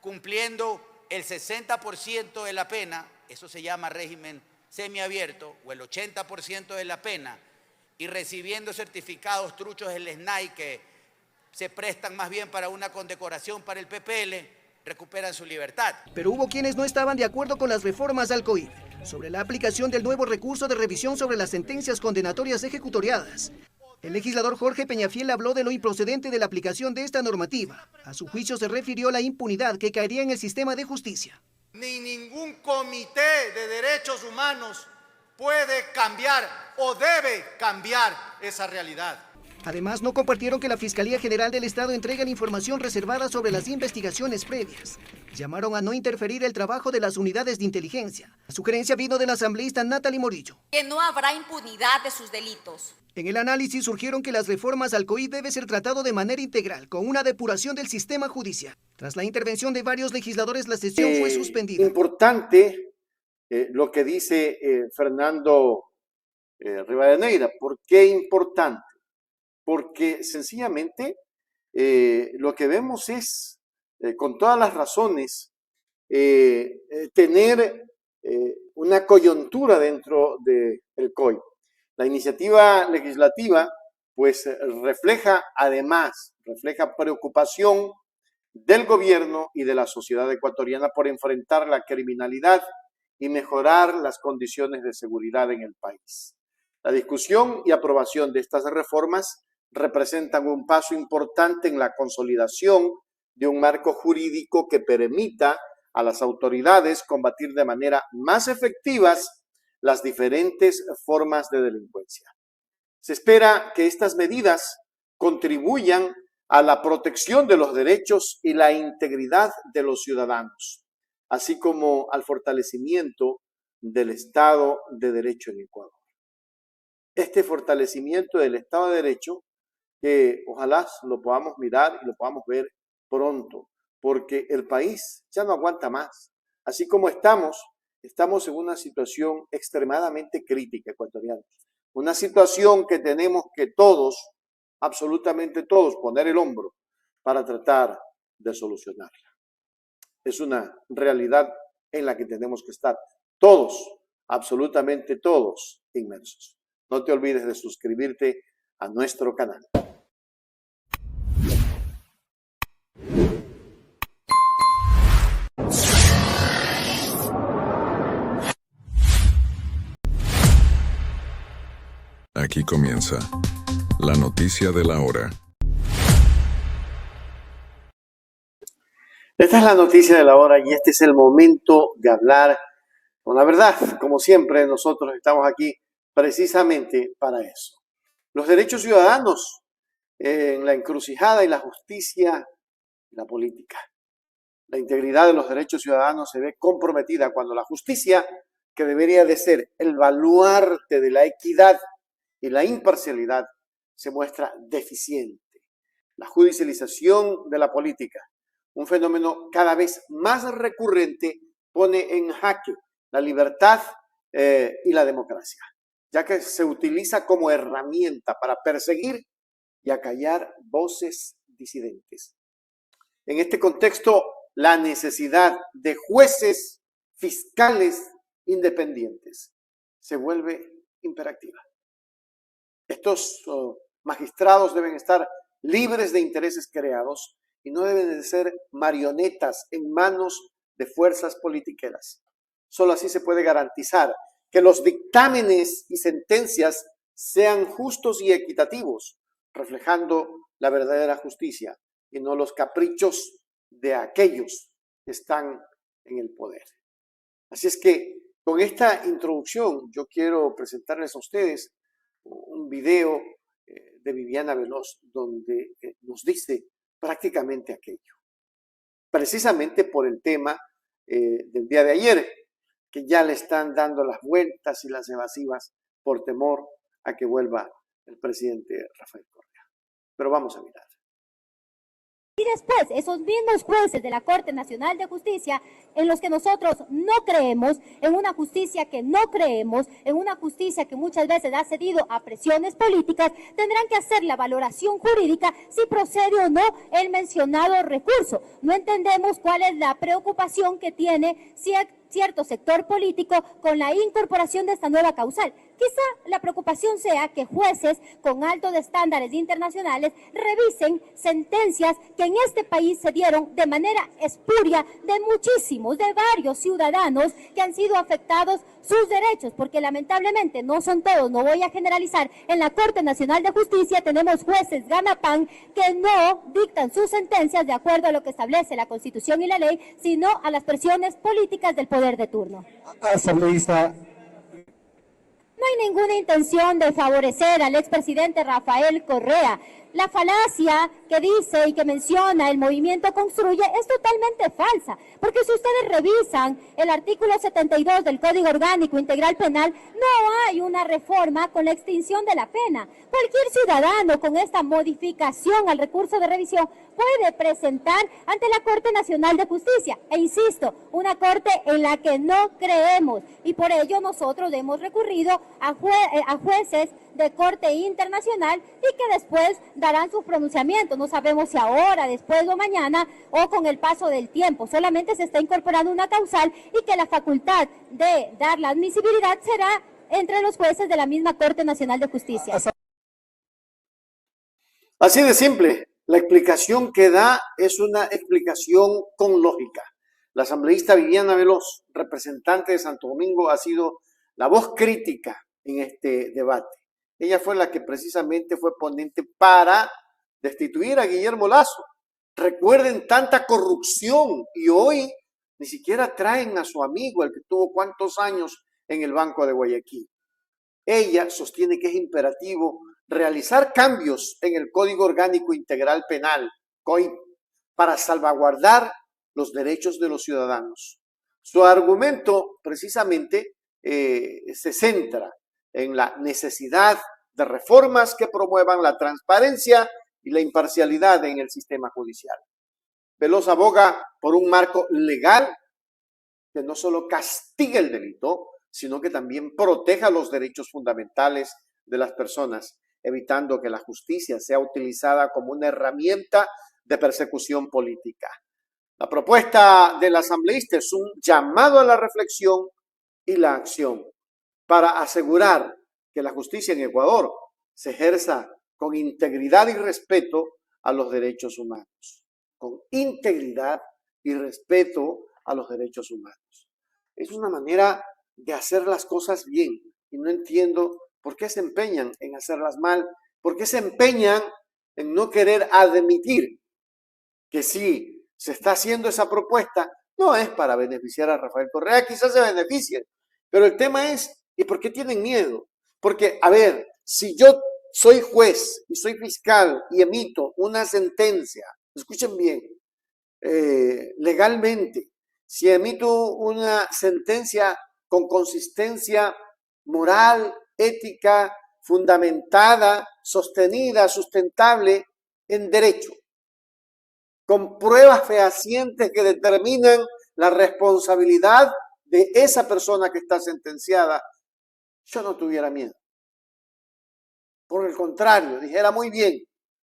cumpliendo el 60% de la pena, eso se llama régimen semiabierto, o el 80% de la pena, y recibiendo certificados truchos del SNAI que se prestan más bien para una condecoración para el PPL, recuperan su libertad. Pero hubo quienes no estaban de acuerdo con las reformas al COIP sobre la aplicación del nuevo recurso de revisión sobre las sentencias condenatorias ejecutoriadas. El legislador Jorge Peñafiel habló de lo improcedente de la aplicación de esta normativa. A su juicio se refirió a la impunidad que caería en el sistema de justicia. Ni ningún comité de derechos humanos puede cambiar o debe cambiar esa realidad. Además, no compartieron que la Fiscalía General del Estado entregue la información reservada sobre las investigaciones previas. Llamaron a no interferir el trabajo de las unidades de inteligencia. La sugerencia vino de la asambleísta Natalie Morillo. Que no habrá impunidad de sus delitos. En el análisis surgieron que las reformas al COIP debe ser tratado de manera integral, con una depuración del sistema judicial. Tras la intervención de varios legisladores, la sesión fue suspendida. Importante lo que dice Fernando Rivadeneira. ¿Por qué importante? Porque sencillamente lo que vemos es, con todas las razones, tener una coyuntura dentro del COIP. La iniciativa legislativa pues refleja preocupación del gobierno y de la sociedad ecuatoriana por enfrentar la criminalidad y mejorar las condiciones de seguridad en el país. La discusión y aprobación de estas reformas representan un paso importante en la consolidación de un marco jurídico que permita a las autoridades combatir de manera más efectivas las diferentes formas de delincuencia. Se espera que estas medidas contribuyan a la protección de los derechos y la integridad de los ciudadanos, así como al fortalecimiento del Estado de Derecho en Ecuador. Este fortalecimiento del Estado de Derecho, que ojalá lo podamos mirar y lo podamos ver pronto, porque el país ya no aguanta más. Así como estamos en una situación extremadamente crítica, ecuatorianos. Una situación que tenemos que todos, absolutamente todos, poner el hombro para tratar de solucionarla. Es una realidad en la que tenemos que estar todos, absolutamente todos, inmersos. No te olvides de suscribirte a nuestro canal. Aquí comienza la noticia de la hora. Esta es la noticia de la hora y este es el momento de hablar con la verdad. Como siempre, nosotros estamos aquí precisamente para eso. Los derechos ciudadanos en la encrucijada y la justicia y la política. La integridad de los derechos ciudadanos se ve comprometida cuando la justicia, que debería de ser el baluarte de la equidad y la imparcialidad, se muestra deficiente. La judicialización de la política, un fenómeno cada vez más recurrente, pone en jaque la libertad y la democracia, ya que se utiliza como herramienta para perseguir y acallar voces disidentes. En este contexto, la necesidad de jueces fiscales independientes se vuelve imperativa. Estos magistrados deben estar libres de intereses creados y no deben de ser marionetas en manos de fuerzas politiqueras. Solo así se puede garantizar que los dictámenes y sentencias sean justos y equitativos, reflejando la verdadera justicia y no los caprichos de aquellos que están en el poder. Así es que con esta introducción yo quiero presentarles a ustedes un video de Viviana Veloz donde nos dice prácticamente aquello. Precisamente por el tema del día de ayer, que ya le están dando las vueltas y las evasivas por temor a que vuelva el presidente Rafael Correa. Pero vamos a mirar. Y después, esos mismos jueces de la Corte Nacional de Justicia, en los que nosotros no creemos, en una justicia que no creemos, en una justicia que muchas veces ha cedido a presiones políticas, tendrán que hacer la valoración jurídica si procede o no el mencionado recurso. No entendemos cuál es la preocupación que tiene cierto sector político con la incorporación de esta nueva causal. Quizá la preocupación sea que jueces con altos estándares internacionales revisen sentencias que en este país se dieron de manera espuria de muchísimos, de varios ciudadanos que han sido afectados sus derechos, porque lamentablemente no son todos, no voy a generalizar. En la Corte Nacional de Justicia tenemos jueces ganapán que no dictan sus sentencias de acuerdo a lo que establece la Constitución y la ley, sino a las presiones políticas del poder de turno. Asambleísta. No hay ninguna intención de favorecer al expresidente Rafael Correa. La falacia que dice y que menciona el movimiento Construye es totalmente falsa, porque si ustedes revisan el artículo 72 del Código Orgánico Integral Penal, no hay una reforma con la extinción de la pena. Cualquier ciudadano con esta modificación al recurso de revisión puede presentar ante la Corte Nacional de Justicia. E insisto, una corte en la que no creemos, y por ello nosotros hemos recurrido a jueces de corte internacional y que después darán sus pronunciamientos. No sabemos si ahora, después o mañana o con el paso del tiempo. Solamente se está incorporando una causal y que la facultad de dar la admisibilidad será entre los jueces de la misma Corte Nacional de Justicia. Así de simple. La explicación que da es una explicación con lógica. La asambleísta Viviana Veloz, representante de Santo Domingo, ha sido la voz crítica en este debate. Ella fue la que precisamente fue ponente para destituir a Guillermo Lasso. Recuerden tanta corrupción y hoy ni siquiera traen a su amigo, el que tuvo cuántos años en el Banco de Guayaquil. Ella sostiene que es imperativo realizar cambios en el Código Orgánico Integral Penal, COIP, para salvaguardar los derechos de los ciudadanos. Su argumento precisamente se centra en la necesidad de reformas que promuevan la transparencia y la imparcialidad en el sistema judicial. Veloz aboga por un marco legal que no solo castigue el delito, sino que también proteja los derechos fundamentales de las personas, evitando que la justicia sea utilizada como una herramienta de persecución política. La propuesta del asambleísta es un llamado a la reflexión y la acción para asegurar que la justicia en Ecuador se ejerza con integridad y respeto a los derechos humanos. Con integridad y respeto a los derechos humanos. Es una manera de hacer las cosas bien y no entiendo por qué se empeñan en hacerlas mal, por qué se empeñan en no querer admitir que si se está haciendo esa propuesta no es para beneficiar a Rafael Correa, quizás se beneficie, pero el tema es, ¿y por qué tienen miedo? Porque, a ver, si yo soy juez y soy fiscal y emito una sentencia, escuchen bien, legalmente, si emito una sentencia con consistencia moral, ética, fundamentada, sostenida, sustentable en derecho, con pruebas fehacientes que determinan la responsabilidad de esa persona que está sentenciada, yo no tuviera miedo. Por el contrario, dijera muy bien,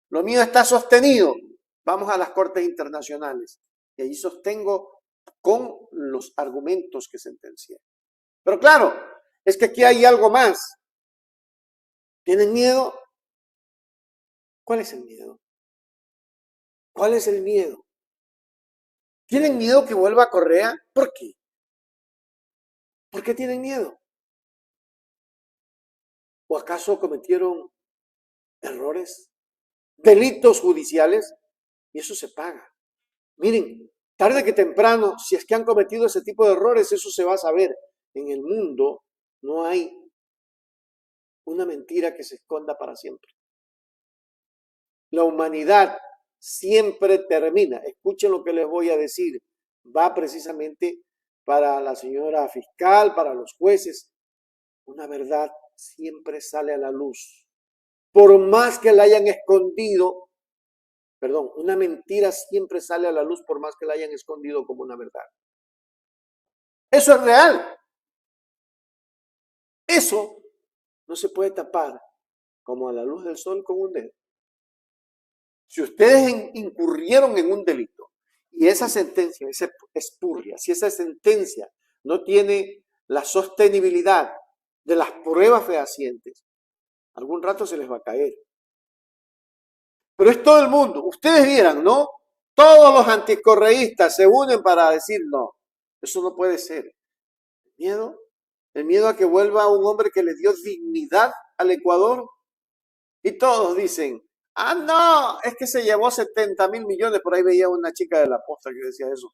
lo mío está sostenido, vamos a las cortes internacionales y ahí sostengo con los argumentos que sentencié. Pero claro, es que aquí hay algo más. ¿Tienen miedo? ¿Cuál es el miedo? ¿Cuál es el miedo? ¿Tienen miedo que vuelva Correa? ¿Por qué? ¿Por qué tienen miedo? ¿O acaso cometieron errores, delitos judiciales? Y eso se paga. Miren, tarde que temprano, si es que han cometido ese tipo de errores, eso se va a saber. En el mundo no hay una mentira que se esconda para siempre. La humanidad siempre termina. Escuchen lo que les voy a decir. Va precisamente para la señora fiscal, para los jueces. Una verdad siempre sale a la luz. Por más que la hayan escondido, una mentira siempre sale a la luz por más que la hayan escondido como una verdad. Eso es real. Eso no se puede tapar como a la luz del sol con un dedo. Si ustedes incurrieron en un delito y esa sentencia es espurria, si esa sentencia no tiene la sostenibilidad de las pruebas fehacientes, algún rato se les va a caer. Pero es todo el mundo. Ustedes vieran, ¿no? Todos los anticorreístas se unen para decir no. Eso no puede ser. El miedo a que vuelva un hombre que le dio dignidad al Ecuador. Y todos dicen, no, es que se llevó 70.000 millones. Por ahí veía una chica de la posta que decía eso.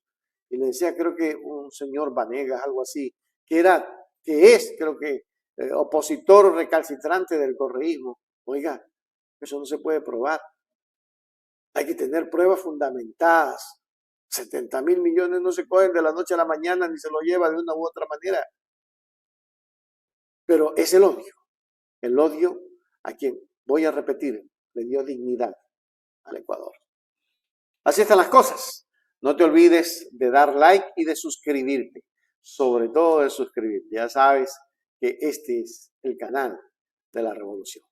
Y le decía, creo que un señor Vanegas, algo así, que es, creo que, opositor recalcitrante del correísmo. Oiga, eso no se puede probar. Hay que tener pruebas fundamentadas. 70.000 millones no se cogen de la noche a la mañana ni se lo lleva de una u otra manera. Pero es el odio. El odio a quien, voy a repetir, le dio dignidad al Ecuador. Así están las cosas. No te olvides de dar like y de suscribirte. Sobre todo de suscribirte. Ya sabes que este es el canal de la revolución.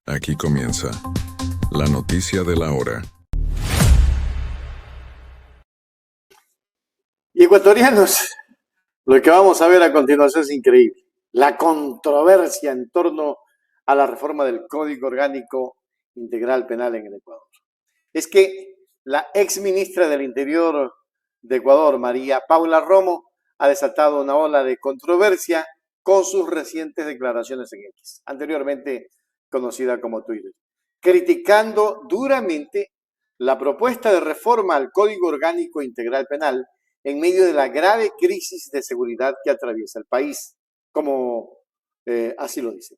Aquí comienza la noticia de la hora. Y ecuatorianos, lo que vamos a ver a continuación es increíble. La controversia en torno a la reforma del Código Orgánico Integral Penal en el Ecuador. Es que la ex ministra del Interior de Ecuador, María Paula Romo, ha desatado una ola de controversia con sus recientes declaraciones en X, anteriormente conocida como Twitter, criticando duramente la propuesta de reforma al Código Orgánico Integral Penal en medio de la grave crisis de seguridad que atraviesa el país, como así lo dice.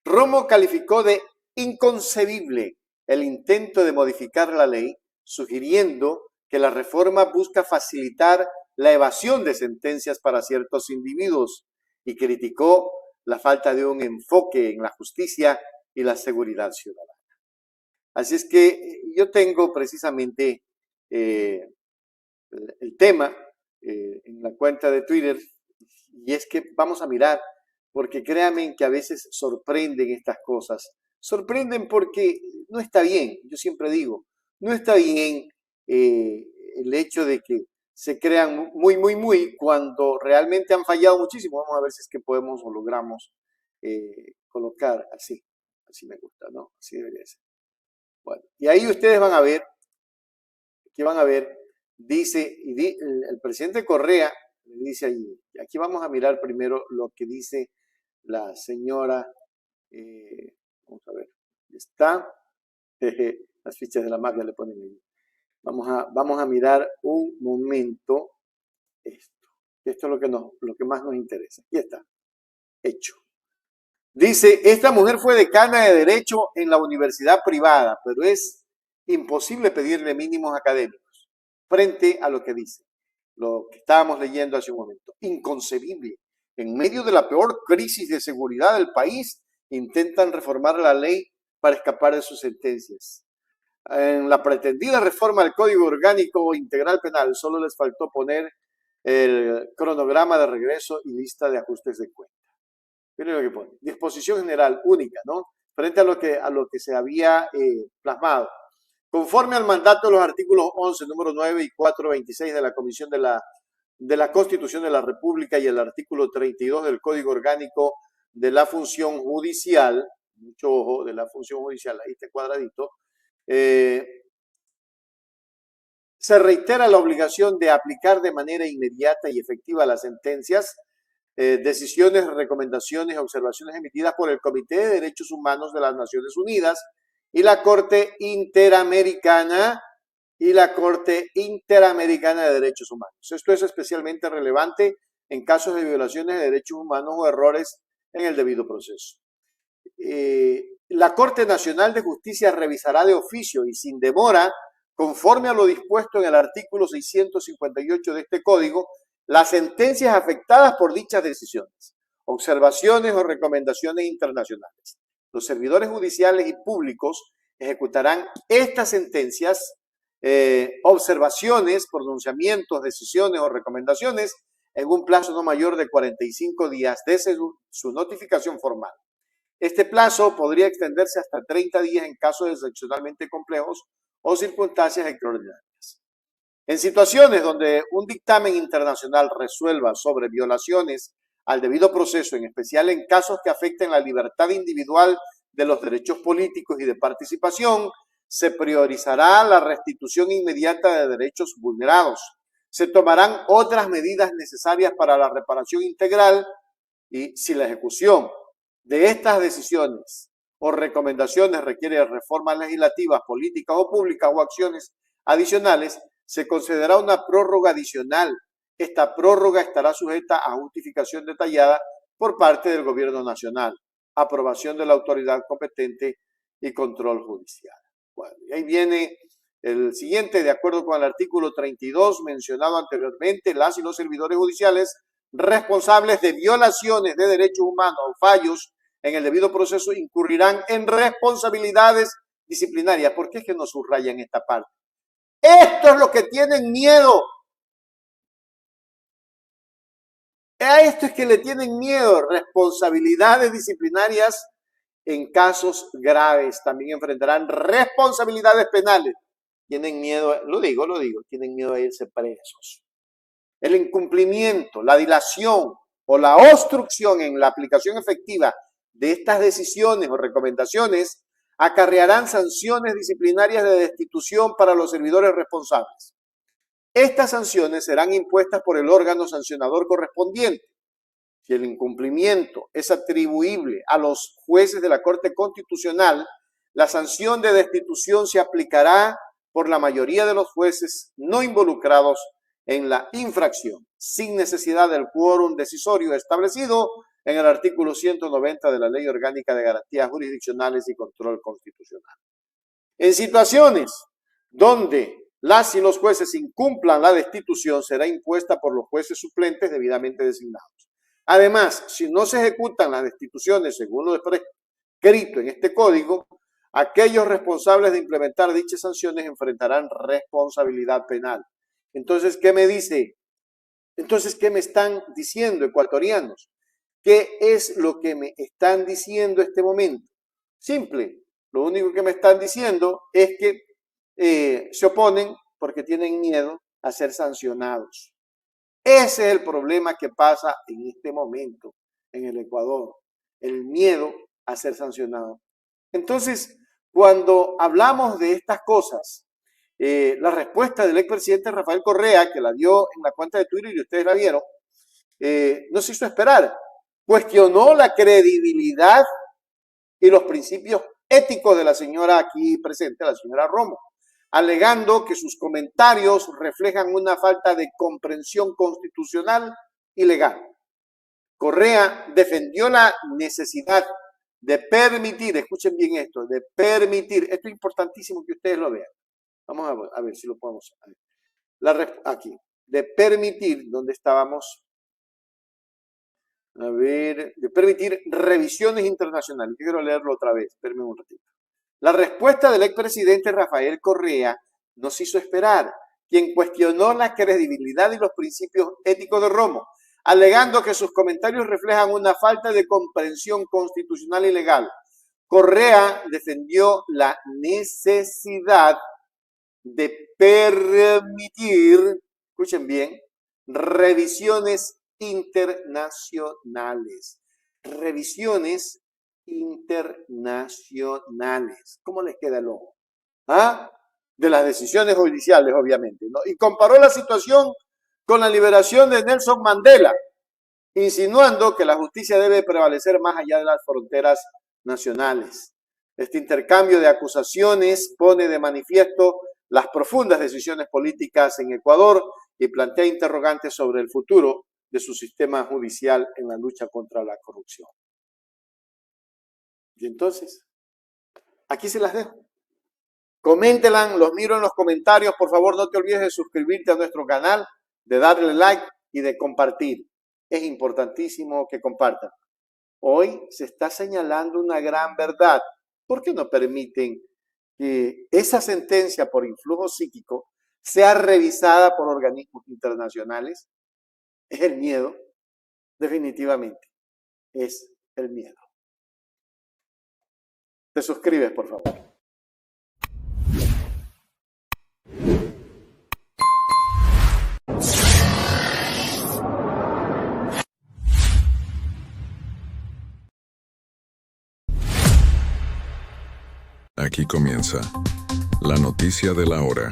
Romo calificó de inconcebible el intento de modificar la ley, sugiriendo que la reforma busca facilitar la evasión de sentencias para ciertos individuos y criticó la falta de un enfoque en la justicia y la seguridad ciudadana. Así es que yo tengo precisamente el tema en la cuenta de Twitter, y es que vamos a mirar, porque créanme que a veces sorprenden estas cosas. Sorprenden porque no está bien, yo siempre digo, no está bien el hecho de que se crean muy, cuando realmente han fallado muchísimo. Vamos a ver si es que podemos o logramos colocar así me gusta, ¿no? Así debería ser. Bueno, y ahí ustedes van a ver, aquí van a ver, dice, el presidente Correa dice ahí, aquí vamos a mirar primero lo que dice la señora, vamos a ver, está, las fichas de la mafia le ponen ahí. Vamos a mirar un momento esto. Esto es lo que más nos interesa. Aquí está, hecho. Dice, esta mujer fue decana de Derecho en la universidad privada, pero es imposible pedirle mínimos académicos frente a lo que dice, lo que estábamos leyendo hace un momento. Inconcebible. En medio de la peor crisis de seguridad del país, intentan reformar la ley para escapar de sus sentencias. En la pretendida reforma del Código Orgánico Integral Penal, solo les faltó poner el cronograma de regreso y lista de ajustes de cuenta. Miren lo que pone. Disposición general única, ¿no? Frente a lo que se había plasmado. Conforme al mandato de los artículos 11, número 9 y 426 de la Comisión de la Constitución de la República y el artículo 32 del Código Orgánico de la Función Judicial, mucho ojo, de la Función Judicial, ahí este cuadradito, se reitera la obligación de aplicar de manera inmediata y efectiva las sentencias, decisiones, recomendaciones, observaciones emitidas por el Comité de Derechos Humanos de las Naciones Unidas y la Corte Interamericana de Derechos Humanos. Esto es especialmente relevante en casos de violaciones de derechos humanos o errores en el debido proceso. La Corte Nacional de Justicia revisará de oficio y sin demora, conforme a lo dispuesto en el artículo 658 de este código, las sentencias afectadas por dichas decisiones, observaciones o recomendaciones internacionales. Los servidores judiciales y públicos ejecutarán estas sentencias, observaciones, pronunciamientos, decisiones o recomendaciones en un plazo no mayor de 45 días desde su notificación formal. Este plazo podría extenderse hasta 30 días en casos excepcionalmente complejos o circunstancias extraordinarias. En situaciones donde un dictamen internacional resuelva sobre violaciones al debido proceso, en especial en casos que afecten la libertad individual de los derechos políticos y de participación, se priorizará la restitución inmediata de derechos vulnerados. Se tomarán otras medidas necesarias para la reparación integral y si la ejecución de estas decisiones o recomendaciones requiere reformas legislativas, políticas o públicas o acciones adicionales, se concederá una prórroga adicional. Esta prórroga estará sujeta a justificación detallada por parte del Gobierno Nacional, aprobación de la autoridad competente y control judicial. Bueno, y ahí viene el siguiente, de acuerdo con el artículo 32 mencionado anteriormente, las y los servidores judiciales responsables de violaciones de derechos humanos o fallos en el debido proceso incurrirán en responsabilidades disciplinarias. ¿Por qué es que nos subrayan esta parte? Esto es lo que tienen miedo. A esto es que le tienen miedo. Responsabilidades disciplinarias en casos graves. También enfrentarán responsabilidades penales. Tienen miedo, lo digo, tienen miedo a irse presos. El incumplimiento, la dilación o la obstrucción en la aplicación efectiva de estas decisiones o recomendaciones acarrearán sanciones disciplinarias de destitución para los servidores responsables. Estas sanciones serán impuestas por el órgano sancionador correspondiente. Si el incumplimiento es atribuible a los jueces de la Corte Constitucional, la sanción de destitución se aplicará por la mayoría de los jueces no involucrados en la infracción, sin necesidad del quórum decisorio establecido en el artículo 190 de la Ley Orgánica de Garantías Jurisdiccionales y Control Constitucional. En situaciones donde las y los jueces incumplan la destitución será impuesta por los jueces suplentes debidamente designados. Además, si no se ejecutan las destituciones según lo prescrito en este código, aquellos responsables de implementar dichas sanciones enfrentarán responsabilidad penal. Entonces, ¿qué me dice? Entonces, ¿qué me están diciendo, ecuatorianos? ¿Qué es lo que me están diciendo este momento? Simple. Lo único que me están diciendo es que se oponen porque tienen miedo a ser sancionados. Ese es el problema que pasa en este momento en el Ecuador. El miedo a ser sancionado. Entonces, cuando hablamos de estas cosas, la respuesta del expresidente Rafael Correa, que la dio en la cuenta de Twitter y ustedes la vieron, no se hizo esperar. Cuestionó la credibilidad y los principios éticos de la señora aquí presente, la señora Romo, alegando que sus comentarios reflejan una falta de comprensión constitucional y legal. Correa defendió la necesidad de permitir, escuchen bien esto, de permitir, esto es importantísimo que ustedes lo vean. Vamos a ver si lo podemos ver. Aquí, de permitir, ¿dónde estábamos? A ver, de permitir revisiones internacionales. Yo quiero leerlo otra vez, espérenme un ratito. La respuesta del expresidente Rafael Correa nos hizo esperar, quien cuestionó la credibilidad y los principios éticos de Romo, alegando que sus comentarios reflejan una falta de comprensión constitucional y legal. Correa defendió la necesidad de permitir, escuchen bien, revisiones internacionales. Revisiones internacionales. ¿Cómo les queda el ojo? ¿Ah? De las decisiones judiciales, obviamente, ¿no? Y comparó la situación con la liberación de Nelson Mandela, insinuando que la justicia debe prevalecer más allá de las fronteras nacionales. Este intercambio de acusaciones pone de manifiesto las profundas decisiones políticas en Ecuador y plantea interrogantes sobre el futuro de su sistema judicial en la lucha contra la corrupción. Y entonces, aquí se las dejo. Coméntenlas, los miro en los comentarios. Por favor, no te olvides de suscribirte a nuestro canal, de darle like y de compartir. Es importantísimo que compartan. Hoy se está señalando una gran verdad. ¿Por qué no permiten que esa sentencia por influjo psíquico sea revisada por organismos internacionales? Es el miedo, definitivamente. Es el miedo. Te suscribes, por favor. Aquí comienza la noticia de la hora.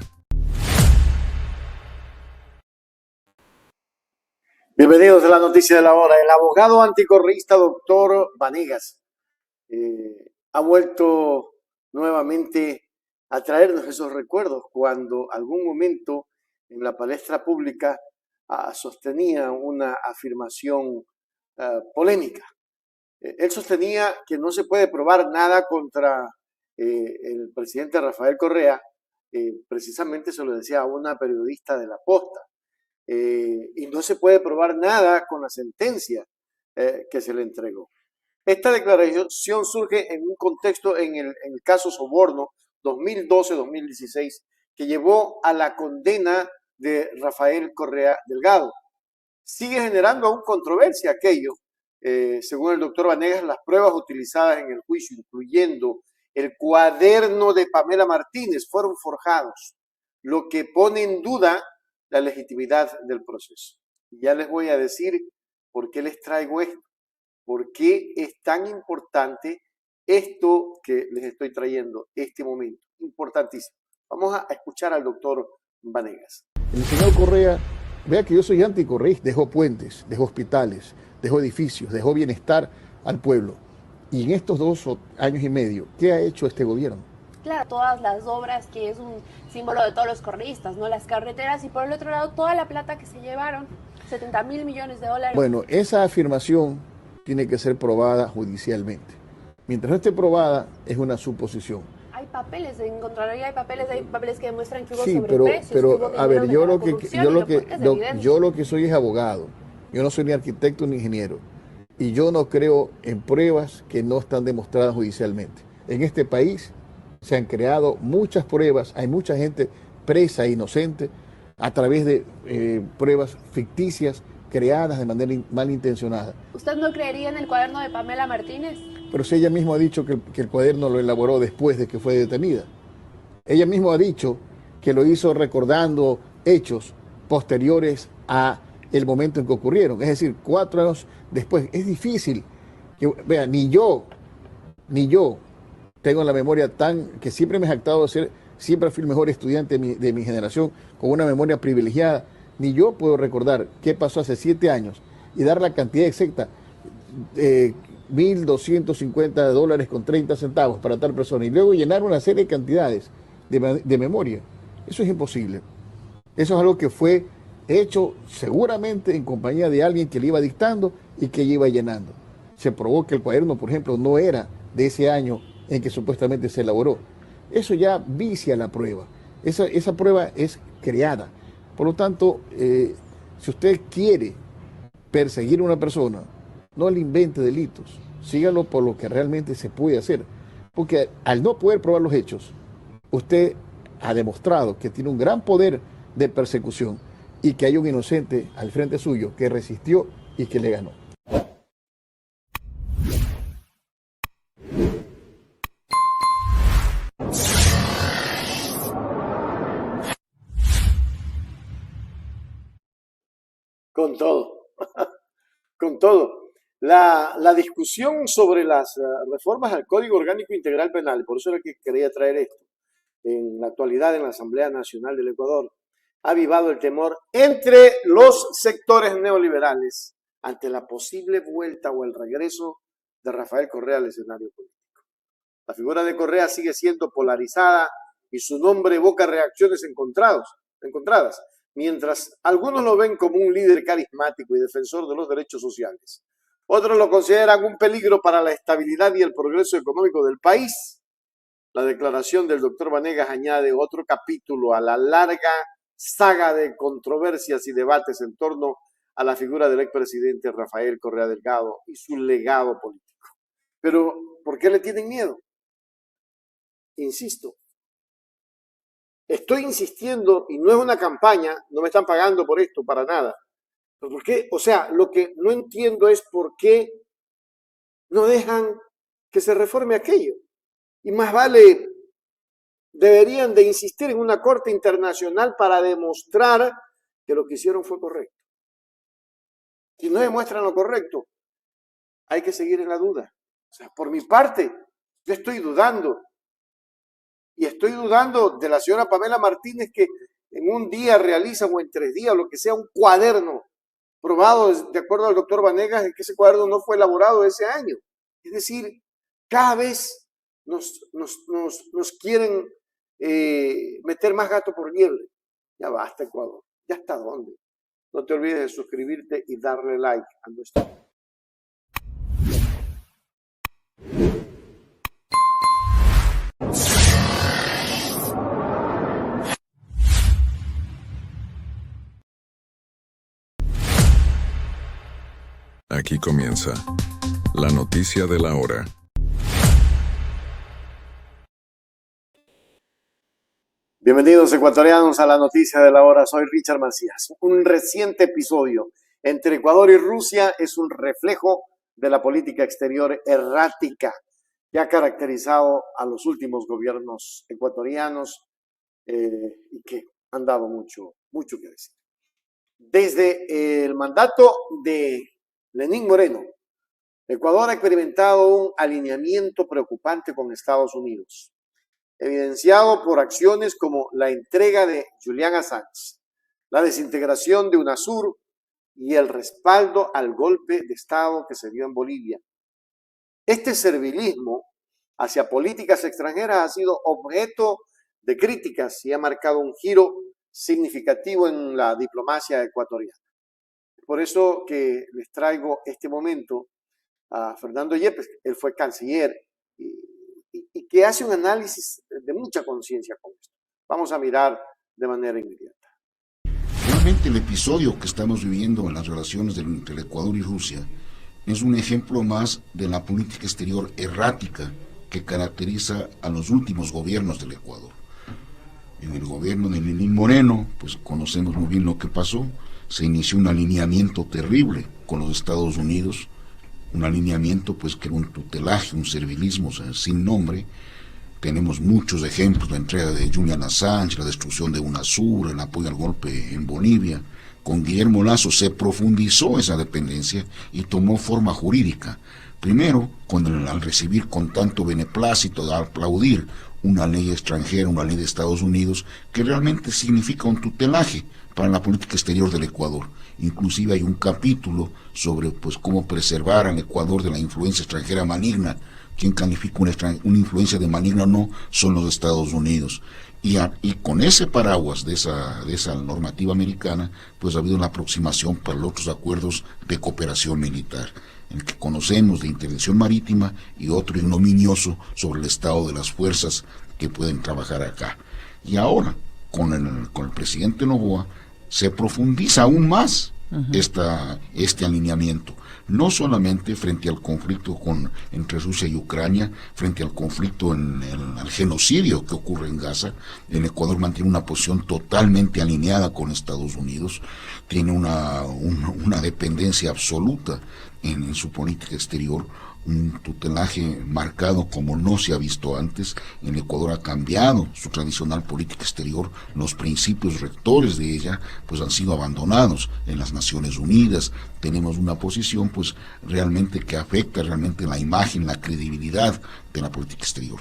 Bienvenidos a la noticia de la hora. El abogado anticorreísta doctor Vanegas ha vuelto nuevamente a traernos esos recuerdos cuando algún momento en la palestra pública sostenía una afirmación polémica. Él sostenía que no se puede probar nada contra el presidente Rafael Correa, precisamente se lo decía a una periodista de La Posta, y no se puede probar nada con la sentencia que se le entregó. Esta declaración surge en un contexto en el caso Soborno 2012-2016 que llevó a la condena de Rafael Correa Delgado. Sigue generando aún controversia aquello. Según el doctor Vanegas, las pruebas utilizadas en el juicio, incluyendo el cuaderno de Pamela Martínez, fueron forjados, lo que pone en duda la legitimidad del proceso. Y ya les voy a decir por qué les traigo esto, por qué es tan importante esto que les estoy trayendo, este momento, importantísimo. Vamos a escuchar al doctor Vanegas. El señor Correa, vea que yo soy anticorreísta, dejó puentes, dejó hospitales, dejó edificios, dejó bienestar al pueblo. Y en estos 2 años y medio, ¿qué ha hecho este gobierno? Claro, todas las obras que es un símbolo de todos los correístas, ¿no? Las carreteras y por el otro lado toda la plata que se llevaron, 70.000 millones de dólares. Bueno, esa afirmación tiene que ser probada judicialmente. Mientras no esté probada, es una suposición. papeles, en Contraloría hay papeles que demuestran que hubo Sí, sobreprecios, que hubo a ver, dinero de corrupción, yo lo que soy es abogado. Yo no soy ni arquitecto ni ingeniero. Y yo no creo en pruebas que no están demostradas judicialmente. En este país se han creado muchas pruebas, hay mucha gente presa e inocente a través de pruebas ficticias creadas de manera malintencionada. ¿Usted no creería en el cuaderno de Pamela Martínez? Pero si ella misma ha dicho que el cuaderno lo elaboró después de que fue detenida. Ella misma ha dicho que lo hizo recordando hechos posteriores a el momento en que ocurrieron. Es decir, 4 años después. Es difícil que, vea, ni yo tengo la memoria que siempre me he jactado de ser, siempre fui el mejor estudiante de mi generación, con una memoria privilegiada. Ni yo puedo recordar qué pasó hace 7 años y dar la cantidad exacta, $1,250 con 30 centavos para tal persona, y luego llenar una serie de cantidades de memoria. Eso es imposible. Eso es algo que fue hecho seguramente en compañía de alguien que le iba dictando y que iba llenando. Se probó que el cuaderno, por ejemplo, no era de ese año en que supuestamente se elaboró. Eso ya vicia la prueba. Esa prueba es creada. Por lo tanto, si usted quiere perseguir a una persona, no le invente delitos, sígalo por lo que realmente se puede hacer. Porque al no poder probar los hechos, usted ha demostrado que tiene un gran poder de persecución y que hay un inocente al frente suyo que resistió y que le ganó. Con todo, con todo. La discusión sobre las reformas al Código Orgánico Integral Penal, por eso era que quería traer esto, en la actualidad en la Asamblea Nacional del Ecuador, ha avivado el temor entre los sectores neoliberales ante la posible vuelta o el regreso de Rafael Correa al escenario político. La figura de Correa sigue siendo polarizada y su nombre evoca reacciones encontradas, mientras algunos lo ven como un líder carismático y defensor de los derechos sociales. Otros lo consideran un peligro para la estabilidad y el progreso económico del país. La declaración del doctor Vanegas añade otro capítulo a la larga saga de controversias y debates en torno a la figura del expresidente Rafael Correa Delgado y su legado político. Pero, ¿por qué le tienen miedo? Insisto, estoy insistiendo y no es una campaña, no me están pagando por esto para nada. ¿Por qué? O sea, lo que no entiendo es por qué no dejan que se reforme aquello. Y más vale, deberían de insistir en una corte internacional para demostrar que lo que hicieron fue correcto. Si no demuestran lo correcto, hay que seguir en la duda. O sea, por mi parte, yo estoy dudando. Y estoy dudando de la señora Pamela Martínez, que en un día realiza o en 3 días, lo que sea, un cuaderno probado de acuerdo al doctor Vanegas, en que ese cuaderno no fue elaborado ese año. Es decir, cada vez nos quieren meter más gato por liebre. Ya basta, Ecuador. ¿Ya hasta dónde? No te olvides de suscribirte y darle like a nuestro video. Aquí comienza la noticia de la hora. Bienvenidos ecuatorianos a la noticia de la hora. Soy Richard Macías. Un reciente episodio entre Ecuador y Rusia es un reflejo de la política exterior errática que ha caracterizado a los últimos gobiernos ecuatorianos y que han dado mucho que decir. Desde el mandato de Lenín Moreno, Ecuador ha experimentado un alineamiento preocupante con Estados Unidos, evidenciado por acciones como la entrega de Julian Assange, la desintegración de UNASUR y el respaldo al golpe de Estado que se dio en Bolivia. Este servilismo hacia políticas extranjeras ha sido objeto de críticas y ha marcado un giro significativo en la diplomacia ecuatoriana. Por eso que les traigo este momento a Fernando Yepes. Él fue canciller y que hace un análisis de mucha conciencia con esto. Vamos a mirar de manera inmediata. Realmente el episodio que estamos viviendo en las relaciones entre el Ecuador y Rusia es un ejemplo más de la política exterior errática que caracteriza a los últimos gobiernos del Ecuador. En el gobierno de Lenín Moreno, pues conocemos muy bien lo que pasó, se inició un alineamiento terrible con los Estados Unidos, un alineamiento pues que era un tutelaje, un servilismo, o sea, sin nombre. Tenemos muchos ejemplos, la entrega de Julian Assange, la destrucción de UNASUR, el apoyo al golpe en Bolivia. Con Guillermo Lasso se profundizó esa dependencia y tomó forma jurídica. Primero, al recibir con tanto beneplácito, al aplaudir una ley extranjera, una ley de Estados Unidos, que realmente significa un tutelaje para la política exterior del Ecuador. Inclusive hay un capítulo sobre pues cómo preservar al Ecuador de la influencia extranjera maligna. Quien califica una influencia de maligna o no son los Estados Unidos. Y con ese paraguas de esa normativa americana, pues ha habido una aproximación para los otros acuerdos de cooperación militar, en el que conocemos de intervención marítima y otro ignominioso sobre el estado de las fuerzas que pueden trabajar acá. Y ahora, con el presidente Noboa, se profundiza aún más este alineamiento, no solamente frente al conflicto entre Rusia y Ucrania, frente al conflicto al genocidio que ocurre en Gaza. El Ecuador mantiene una posición totalmente alineada con Estados Unidos, tiene una dependencia absoluta en su política exterior, un tutelaje marcado como no se ha visto antes. El Ecuador ha cambiado su tradicional política exterior, los principios rectores de ella pues han sido abandonados en las Naciones Unidas. Tenemos una posición pues realmente que afecta realmente la imagen, la credibilidad de la política exterior.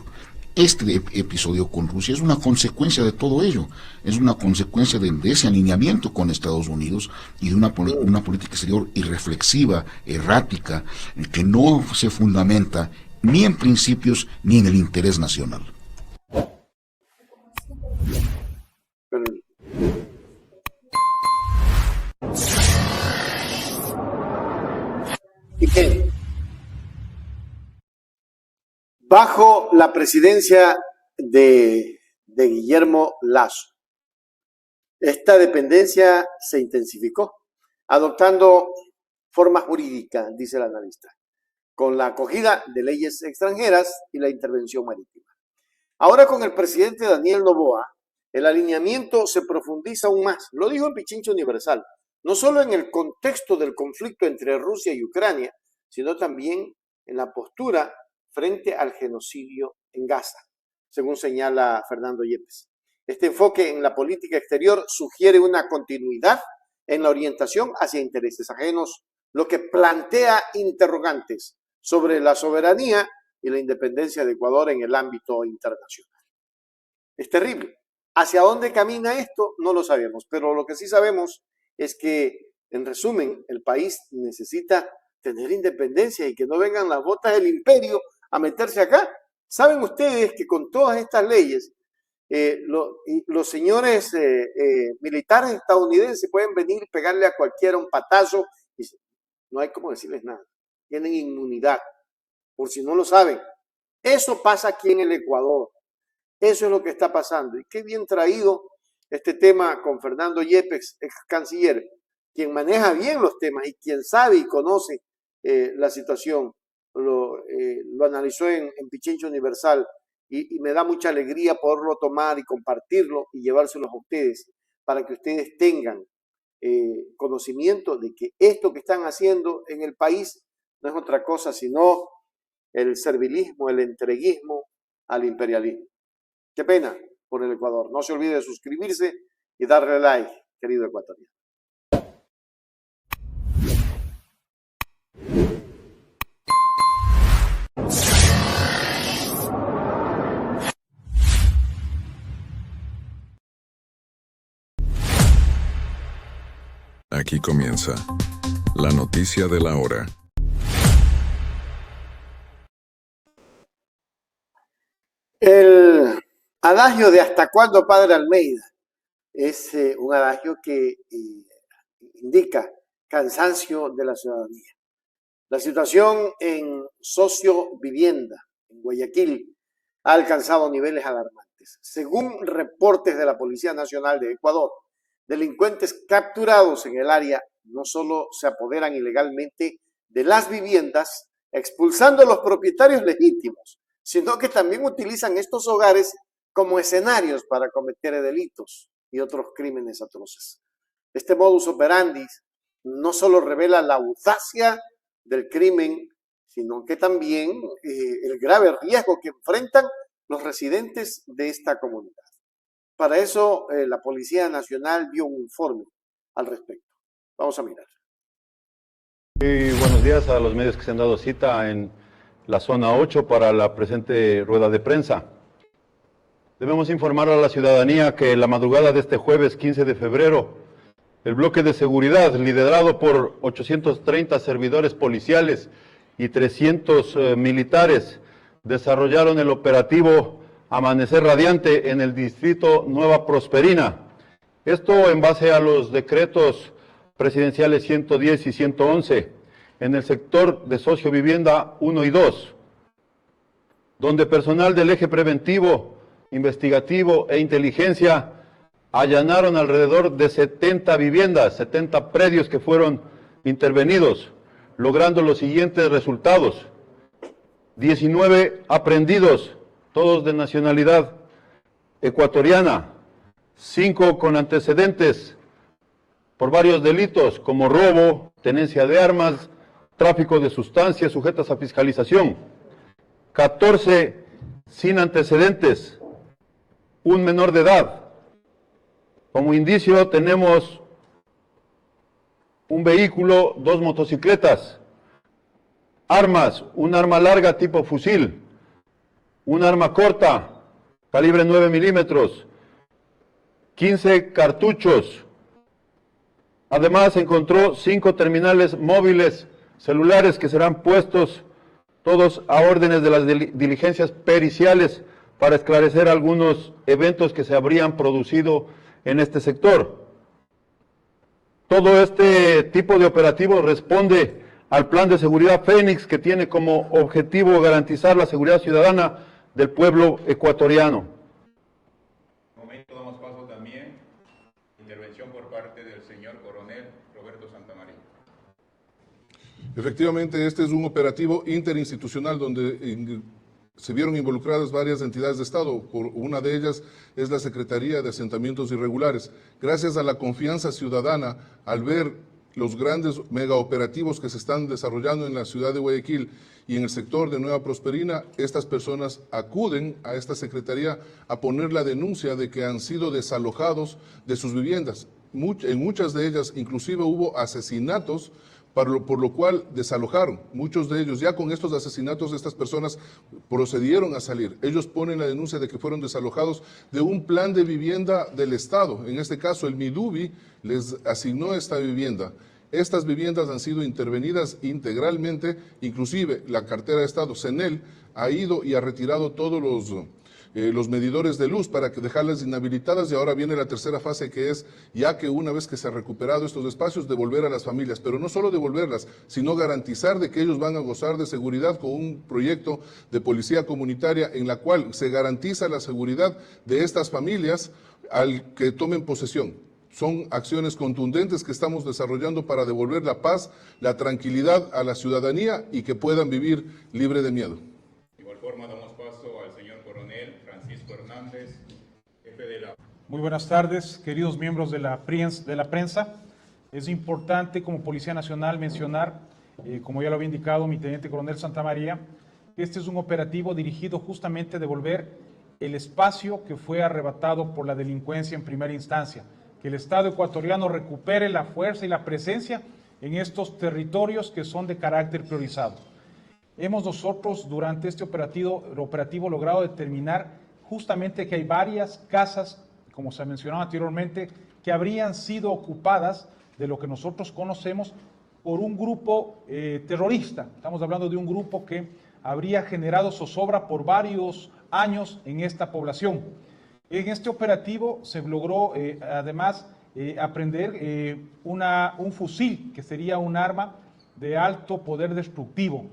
Este episodio con Rusia es una consecuencia de todo ello, es una consecuencia de ese alineamiento con Estados Unidos y de una política exterior irreflexiva, errática, que no se fundamenta ni en principios ni en el interés nacional. ¿Y qué? Bajo la presidencia de Guillermo Lasso, esta dependencia se intensificó, adoptando forma jurídica, dice el analista, con la acogida de leyes extranjeras y la intervención marítima. Ahora con el presidente Daniel Noboa, el alineamiento se profundiza aún más. Lo dijo en Pichincha Universal, no solo en el contexto del conflicto entre Rusia y Ucrania, sino también en la postura frente al genocidio en Gaza, según señala Fernando Yepes. Este enfoque en la política exterior sugiere una continuidad en la orientación hacia intereses ajenos, lo que plantea interrogantes sobre la soberanía y la independencia de Ecuador en el ámbito internacional. Es terrible. ¿Hacia dónde camina esto? No lo sabemos, pero lo que sí sabemos es que, en resumen, el país necesita tener independencia y que no vengan las botas del imperio a meterse acá. ¿Saben ustedes que con todas estas leyes los señores militares estadounidenses pueden venir y pegarle a cualquiera un patazo y no hay como decirles nada? Tienen inmunidad, por si no lo saben. Eso pasa aquí en el Ecuador. Eso es lo que está pasando. Y qué bien traído este tema con Fernando Yepes, ex canciller, quien maneja bien los temas y quien sabe y conoce la situación. Lo analizó en Pichincha Universal y me da mucha alegría poderlo tomar y compartirlo y llevárselos a ustedes para que ustedes tengan conocimiento de que esto que están haciendo en el país no es otra cosa sino el servilismo, el entreguismo al imperialismo. Qué pena por el Ecuador. No se olvide de suscribirse y darle like, querido ecuatoriano. Aquí comienza la noticia de la hora. El adagio de ¿hasta cuándo, padre Almeida? Es un adagio que indica cansancio de la ciudadanía. La situación en sociovivienda en Guayaquil ha alcanzado niveles alarmantes. delincuentes. Según reportes de la Policía Nacional de Ecuador, delincuentes capturados en el área no solo se apoderan ilegalmente de las viviendas, expulsando a los propietarios legítimos, sino que también utilizan estos hogares como escenarios para cometer delitos y otros crímenes atroces. Este modus operandi no solo revela la audacia del crimen, sino que también el grave riesgo que enfrentan los residentes de esta comunidad. Para eso, la Policía Nacional dio un informe al respecto. Vamos a mirar. Buenos días a los medios que se han dado cita en la zona 8 para la presente rueda de prensa. Debemos informar a la ciudadanía que la madrugada de este jueves 15 de febrero, el bloque de seguridad, liderado por 830 servidores policiales y 300 militares, desarrollaron el operativo Amanecer Radiante en el distrito Nueva Prosperina. Esto en base a los decretos presidenciales 110 y 111 en el sector de sociovivienda 1 y 2, donde personal del eje preventivo, investigativo e inteligencia allanaron alrededor de 70 viviendas, 70 predios que fueron intervenidos, logrando los siguientes resultados: 19 aprehendidos, todos de nacionalidad ecuatoriana, 5 con antecedentes por varios delitos como robo, tenencia de armas, tráfico de sustancias sujetas a fiscalización, 14 sin antecedentes, un menor de edad. Como indicio tenemos un vehículo, 2 motocicletas, armas, un arma larga tipo fusil, un arma corta, calibre 9 milímetros, 15 cartuchos. Además se encontró 5 terminales móviles celulares que serán puestos todos a órdenes de las diligencias periciales para esclarecer algunos eventos que se habrían producido en este sector. Todo este tipo de operativo responde al Plan de Seguridad Fénix, que tiene como objetivo garantizar la seguridad ciudadana del pueblo ecuatoriano. Momento damos paso también a intervención por parte del señor coronel Roberto Santamaría. Efectivamente, este es un operativo interinstitucional donde se vieron involucradas varias entidades de Estado. Por una de ellas es la Secretaría de Asentamientos Irregulares. Gracias a la confianza ciudadana, al ver los grandes megaoperativos que se están desarrollando en la ciudad de Guayaquil y en el sector de Nueva Prosperina, estas personas acuden a esta secretaría a poner la denuncia de que han sido desalojados de sus viviendas. En muchas de ellas inclusive hubo asesinatos, por lo cual desalojaron. Muchos de ellos, ya con estos asesinatos, estas personas procedieron a salir. Ellos ponen la denuncia de que fueron desalojados de un plan de vivienda del Estado. En este caso, el MIDUBI les asignó esta vivienda. Estas viviendas han sido intervenidas integralmente, inclusive la cartera de Estado, CENEL, ha ido y ha retirado todos los medidores de luz para dejarlas inhabilitadas, y ahora viene la tercera fase, que es, ya que una vez que se han recuperado estos espacios, devolver a las familias, pero no solo devolverlas, sino garantizar de que ellos van a gozar de seguridad con un proyecto de policía comunitaria en la cual se garantiza la seguridad de estas familias al que tomen posesión. Son acciones contundentes que estamos desarrollando para devolver la paz, la tranquilidad a la ciudadanía y que puedan vivir libre de miedo. De igual forma damos paso al señor coronel Francisco Hernández, jefe de la... Muy buenas tardes, queridos miembros de la prensa. Es importante como Policía Nacional mencionar, como ya lo había indicado mi teniente coronel Santamaría, que este es un operativo dirigido justamente a devolver el espacio que fue arrebatado por la delincuencia en primera instancia, que el Estado ecuatoriano recupere la fuerza y la presencia en estos territorios que son de carácter priorizado. Hemos nosotros durante este operativo logrado determinar justamente que hay varias casas, como se mencionaba anteriormente, que habrían sido ocupadas de lo que nosotros conocemos por un grupo terrorista. Estamos hablando de un grupo que habría generado zozobra por varios años en esta población. En este operativo se logró además apreender un fusil, que sería un arma de alto poder destructivo.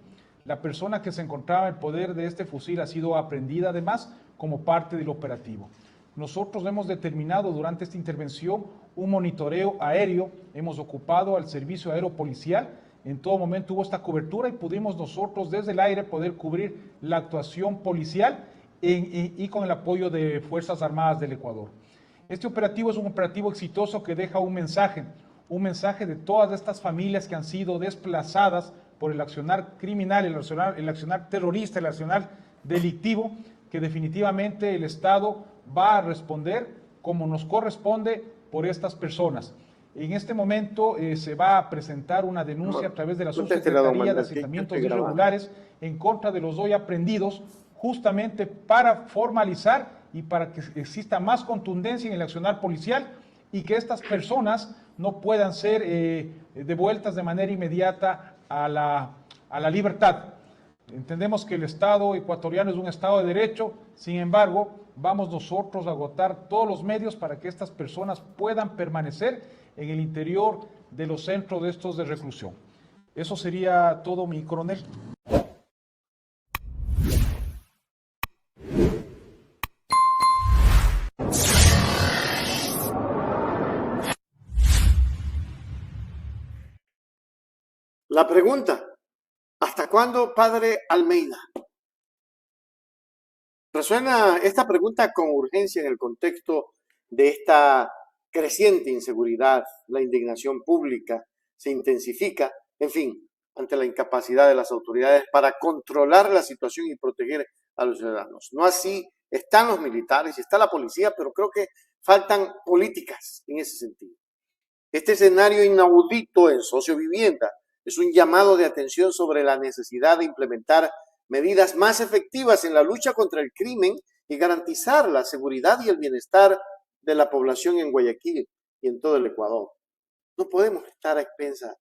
La persona que se encontraba en poder de este fusil ha sido aprehendida además como parte del operativo. Nosotros hemos determinado durante esta intervención un monitoreo aéreo, hemos ocupado al servicio aéreo policial, en todo momento hubo esta cobertura y pudimos nosotros desde el aire poder cubrir la actuación policial y con el apoyo de Fuerzas Armadas del Ecuador. Este operativo es un operativo exitoso que deja un mensaje de todas estas familias que han sido desplazadas por el accionar criminal, el accionar terrorista, el accionar delictivo, que definitivamente el Estado va a responder como nos corresponde por estas personas. En este momento se va a presentar una denuncia a través de la Subsecretaría de Asentamientos Irregulares en contra de los hoy aprendidos, justamente para formalizar y para que exista más contundencia en el accionar policial y que estas personas no puedan ser devueltas de manera inmediata a la libertad. Entendemos que el Estado ecuatoriano es un Estado de derecho, sin embargo, vamos nosotros a agotar todos los medios para que estas personas puedan permanecer en el interior de los centros de estos de reclusión. Eso sería todo, mi coronel. La pregunta, ¿hasta cuándo, padre Almeida? Resuena esta pregunta con urgencia en el contexto de esta creciente inseguridad, la indignación pública se intensifica, en fin, ante la incapacidad de las autoridades para controlar la situación y proteger a los ciudadanos. No así están los militares y está la policía, pero creo que faltan políticas en ese sentido. Este escenario inaudito en sociovivienda es un llamado de atención sobre la necesidad de implementar medidas más efectivas en la lucha contra el crimen y garantizar la seguridad y el bienestar de la población en Guayaquil y en todo el Ecuador. No podemos estar a expensas.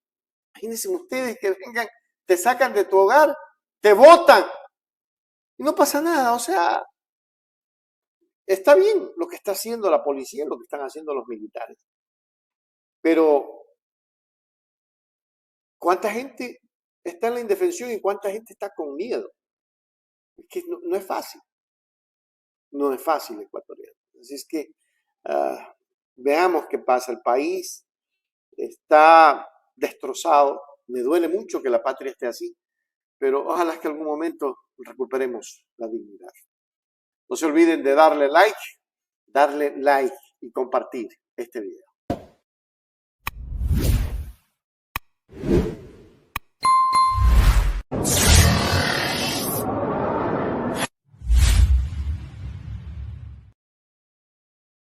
Imagínense ustedes que vengan, te sacan de tu hogar, te botan y no pasa nada. O sea, está bien lo que está haciendo la policía, lo que están haciendo los militares. Pero, ¿cuánta gente está en la indefensión y cuánta gente está con miedo? Es que no es fácil. No es fácil, ecuatoriano. Así es que veamos qué pasa. El país está destrozado. Me duele mucho que la patria esté así, pero ojalá que en algún momento recuperemos la dignidad. No se olviden de darle like y compartir este video.